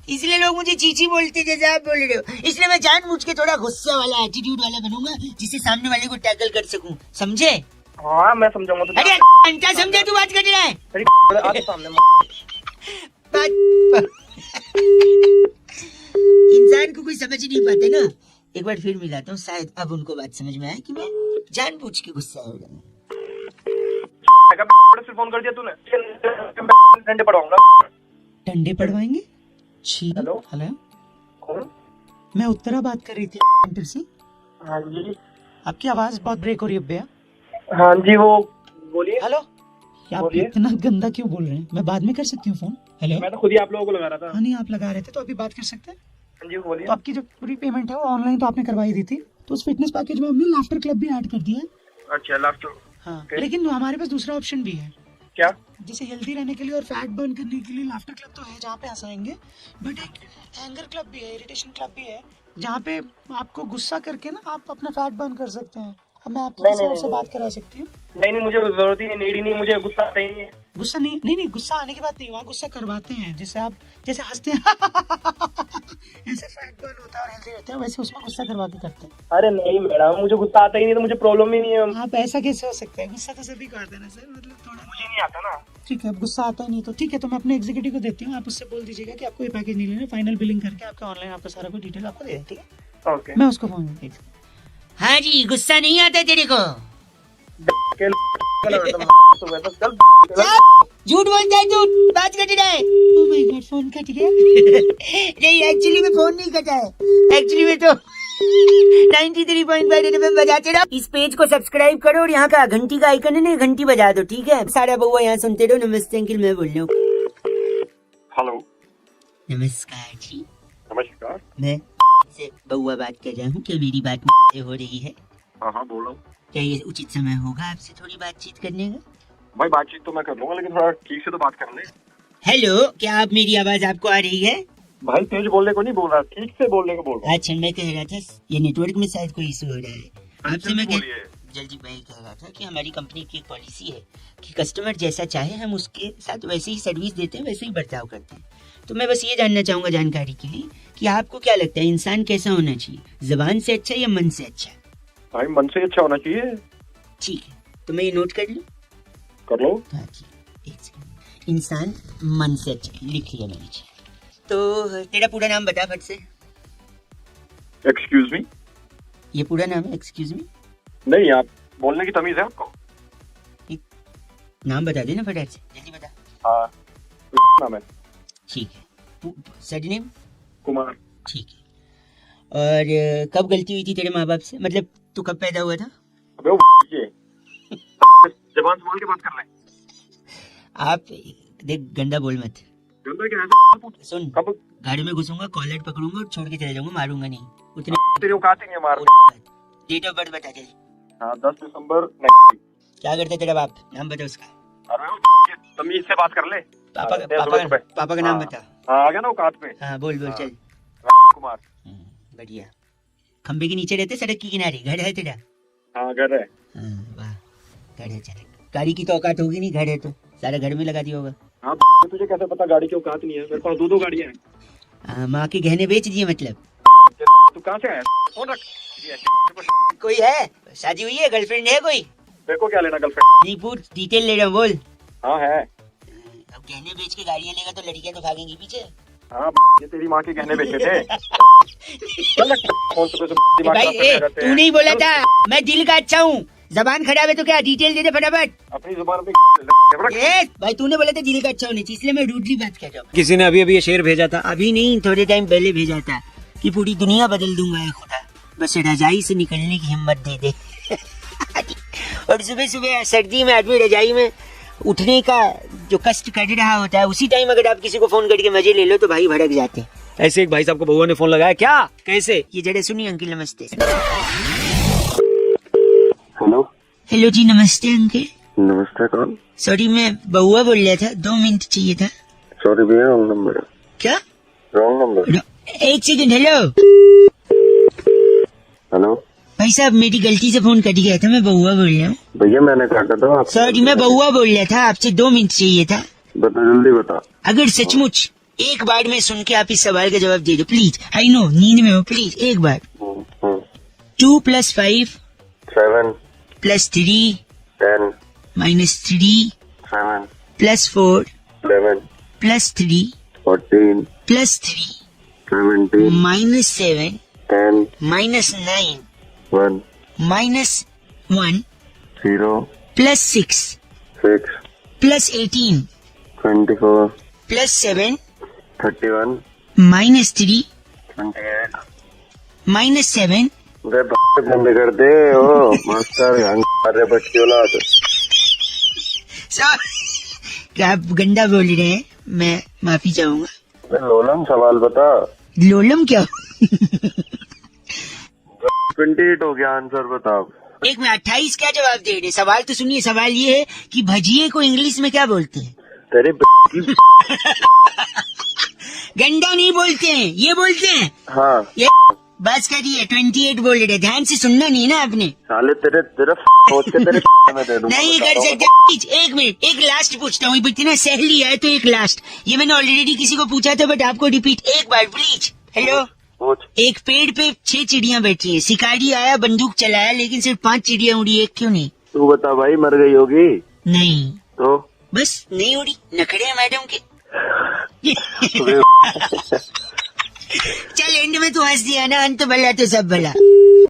इसलिए लोग मुझे चीची बोलते जैसे आप बोल रहे हो। इसलिए मैं जानबूझ के थोड़ा गुस्सा वाला एटीट्यूड वाला बनूंगा जिससे सामने वाले को टैकल कर सकूं, समझे? हाँ मैं समझाऊंगा तो। अरे घंटा समझा तू बात कर रहा है। इंसान को कोई समझ नहीं पाते ना, एक बार फिर मिलाता हूँ, शायद अब उनको बात समझ में आए कि मैं जानबूझ के गुस्सा हो रहा हूँ। फोन कर दिया तूने, डंडे पड़वाऊंगा। डंडे पड़वाएंगे? हेलो हेलो कौन? मैं उत्तरा बात कर रही थी सेंटर से। हाँ जी। आपकी आवाज बहुत ब्रेक हो रही है भैया। हाँ जी वो बोलिए। हेलो आप इतना गंदा क्यों बोल रहे हैं? मैं बाद में कर सकती हूँ फोन। हेलो मैं तो खुद ही आप लोगों को लगा रहा था। हाँ नहीं आप लगा रहे थे तो अभी बात कर सकते हैं। हाँ जी बोलिए। तो आपकी जो पूरी पेमेंट है वो ऑनलाइन तो आपने करवाई दी थी, तो उस फिटनेस पैकेज में हमने लाफ्टर क्लब भी ऐड कर दिया है। अच्छा लास्ट। हाँ लेकिन हमारे पास दूसरा ऑप्शन भी है। क्या? जैसे हेल्दी रहने के लिए और फैट बर्न करने के लिए लाफ्टर क्लब तो है जहाँ पे हंसाएंगे, बट एक एंगर क्लब भी है, इरिटेशन क्लब भी है, जहाँ पे आपको गुस्सा करके ना आप अपना फैट बर्न कर सकते हैं। अब मैं आपको किसी और से बात करा सकती हूँ। नहीं मुझे जरूरत ही नहीं, नीड ही नहीं, मुझे गुस्सा आता ही नहीं है। गुस्सा नहीं गुस्सा आने की बात नहीं, वहाँ गुस्सा करवाते हैं, जैसे आप जैसे हंसते हैं ऐसे फैट बर्न होता है और हेल्दी रहते हैं, वैसे उसमें गुस्सा करवा के करते हैं। अरे नहीं मैडम मुझे गुस्सा आता ही नहीं, तो मुझे प्रॉब्लम ही नहीं है। आप ऐसा कैसे हो सकता है? गुस्सा तो सभी को आता है ना सर, मतलब थोड़ा मुझे नहीं आता ना। ठीक है, अब गुस्सा आता ही नहीं तो ठीक है, तो मैं अपने एग्जीक्यूटिव को देती हूँ, आप उससे बोल दीजिएगा कि आपको ये पैकेज नहीं लेना, फाइनल बिलिंग करके आपका ऑनलाइन आपका सारा कुछ डिटेल आपको दे दें, ठीक है? ओके मैं उसको फोन करती हूँ। हाँ जी गुस्सा नहीं आता तेरे को? झूठ बोलता है तू, बात कर रहा है। Oh my God phone cut गया। नहीं एक्चुअली में फोन नहीं कटा है, एक्चुअली में तो 93.5 FM बजाते रहो। इस पेज को सब्सक्राइब करो और यहाँ का घंटी का आइकन है ना, घंटी बजा दो, ठीक है? सारा बउआ यहाँ सुनते रहो। नमस्ते अंकिल मैं बोल रहा हूँ। हेलो नमस्कार जी। नमस्कार। मैं से बउआ बात कर रहा हूँ, क्या मेरी बात से हो रही है? हाँ हाँ बोल रहा हूँ। क्या ये उचित समय होगा आपसे थोड़ी बातचीत करने का? भाई बातचीत तो मैं कर लूंगा, लेकिन थोड़ा ठीक से तो बात कर ले। हेलो क्या आप मेरी आवाज आपको आ रही है? भाई तेज बोलने को नहीं बोल रहा, ठीक से बोलने को बोल रहा। अच्छा मैं कह रहा था ये नेटवर्क में शायद कोई इशू हो रहा है। आपसे मैं जल्दी मैं कह रहा था कि हमारी कंपनी की एक पॉलिसी है कि कस्टमर जैसा चाहे हम उसके साथ वैसे ही सर्विस देते हैं, वैसे ही बर्ताव करते हैं। तो मैं बस ये जानना चाहूंगा जानकारी के लिए कि आपको क्या लगता है इंसान कैसा होना चाहिए, जबान से अच्छा या मन से अच्छा? भाई मन से अच्छा होना चाहिए। ठीक है, तो मैं ये नोट कर लूं? कर लो। हाँ जी, एक सेकंड। इंसान मन से अच्छा, लिख लिया मैंने। तो तेरा पूरा नाम बता फट से। Excuse me. ये पूरा नाम है एक्सक्यूज मी? नहीं, आप बोलने की तमीज है आपको? नाम बता देना फटाफट से, जल्दी बता। हाँ, नाम है। ठीक है। सरनेम? कुमार। ठीक है। और कब गलती हुई थी तेरे माँ बाप से, मतलब तू कब पैदा हुआ था? अबे वो ये जबान संभाल के बात कर ले। आप देख गंदा बोल मत। गंदा क्या है? सुन, कब गाड़ी में घुसूंगा, कॉलर पकड़ूंगा और छोड़ के चले जाऊंगा, मारूंगा नहीं। उतने तेरी औकात ही नहीं है मार। डेट ऑफ बर्थ बता जल्दी। हाँ, 10 दिसंबर। क्या करता है तेरा बाप, नाम बता उसका। अरे तमीज से बात कर ले। पापा का नाम बता। हाँ, आ गया ना औकात पे। हाँ बोल चल। कुमार। बढ़िया। खंबे के नीचे रहते, सड़क के किनारे घर है तेरा? हाँ, घर है। वाह, घर है। चल, गाड़ी की तो औकात होगी नहीं, घर है तो सारा घर में लगा दिया होगा। हाँ, तुझे कैसे पता गाड़ी की औकात नहीं है? मेरे पास 2 गाड़ियाँ हैं। माँ के गहने बेच दिए मतलब? तू कहाँ से आया? फोन रख। कोई है, शादी हुई है, गर्लफ्रेंड है कोई? तेरे को क्या लेना गर्लफ्रेंड? नहीं पूछ, डिटेल ले रहा हूँ, बोल। हाँ है। अब गहने बेच के गाड़ियाँ लेगा तो लड़कियाँ तो भागेंगी पीछे। हाँ, ये तेरी माँ के गहने बेचे थे। भाई तू नहीं बोला था मैं दिल का अच्छा हूँ, जबान खराब है तो क्या, डिटेल दे दे फटाफट। अपनी जुबान पे भाई तूने बोला था दिल का अच्छा होने चाहिए, इसलिए मैं रूडली बात कर रहा हूँ। किसी ने अभी ये शेर भेजा था, अभी नहीं, थोड़े टाइम पहले भेजा था कि पूरी दुनिया बदल दूंगा है खुदा, बस रजाई से निकलने की हिम्मत दे दे। और सुबह सुबह सर्दी में आदमी रजाई में उठने का जो कष्ट कर रहा होता है, उसी टाइम अगर आप किसी को फोन करके मजे ले लो तो भाई भड़क जाते हैं। ऐसे एक भाई साहब को बउआ ने फोन लगाया, क्या कैसे? ये जरा सुनिए अंकल, नमस्ते। हेलो। हेलो जी, नमस्ते अंकल। नमस्ते, कौन? सॉरी, मैं बउआ बोल रहा था, 2 मिनट चाहिए था। सॉरी भैया, रॉन्ग नंबर है। क्या रॉन्ग नंबर? एक सेकंड। हेलो हेलो भाई साहब, मेरी गलती से फोन कट गया था, मैं बउआ बोल रहा हूँ। भैया मैंने काटा था आप। सॉरी, मैं बउआ बोल रहा था, आपसे 2 मिनट चाहिए था। बता, जल्दी बता। अगर सचमुच एक बार में सुन के आप इस सवाल का जवाब दे दो प्लीज। आई नो नींद में हो, प्लीज एक बार। 2 + 5 7 + 3 10 -3 7 + 4 11 + 3 14 + 3 17 -7 10 -9 1 -1 0 + 6 6 + 18 24 + 7 31 -3 28 -7 बंद कर दे। ओ मास्टर, अरे बच्ची औलाद। क्या आप गंदा बोल रहे हैं, मैं माफी चाहूंगा। लोलम, सवाल बता। लोलम क्या? 28 हो गया, आंसर बताओ। एक में 28 क्या जवाब दे रहे? सवाल तो सुनिए, सवाल ये है कि भजिए को इंग्लिश में क्या बोलते हैं? तेरे गंदा नहीं बोलते हैं, ये बोलते हैं। हाँ, ये बस करिए, 28 बोल रहे, ध्यान से सुनना नहीं ना आपने। साले तेरे सोच के तेरे में दे दूंगा। नहीं कर सकते। एक मिनट, एक लास्ट पूछता हूँ, इतना सहेली है तो एक लास्ट। ये मैंने ऑलरेडी किसी को पूछा था, बट आपको रिपीट एक बार प्लीज। हेलो। एक पेड़ पे 6 चिड़ियां बैठी है, शिकारी आया, बंदूक चलाया, लेकिन सिर्फ 5 चिड़िया उड़ी, एक क्यों नहीं? तू बता भाई, मर गई होगी? नहीं तो बस नहीं उड़ी, नखड़े हैं मैडम के। चल एंड में तू हंस दिया ना, अंत भला तो सब भला।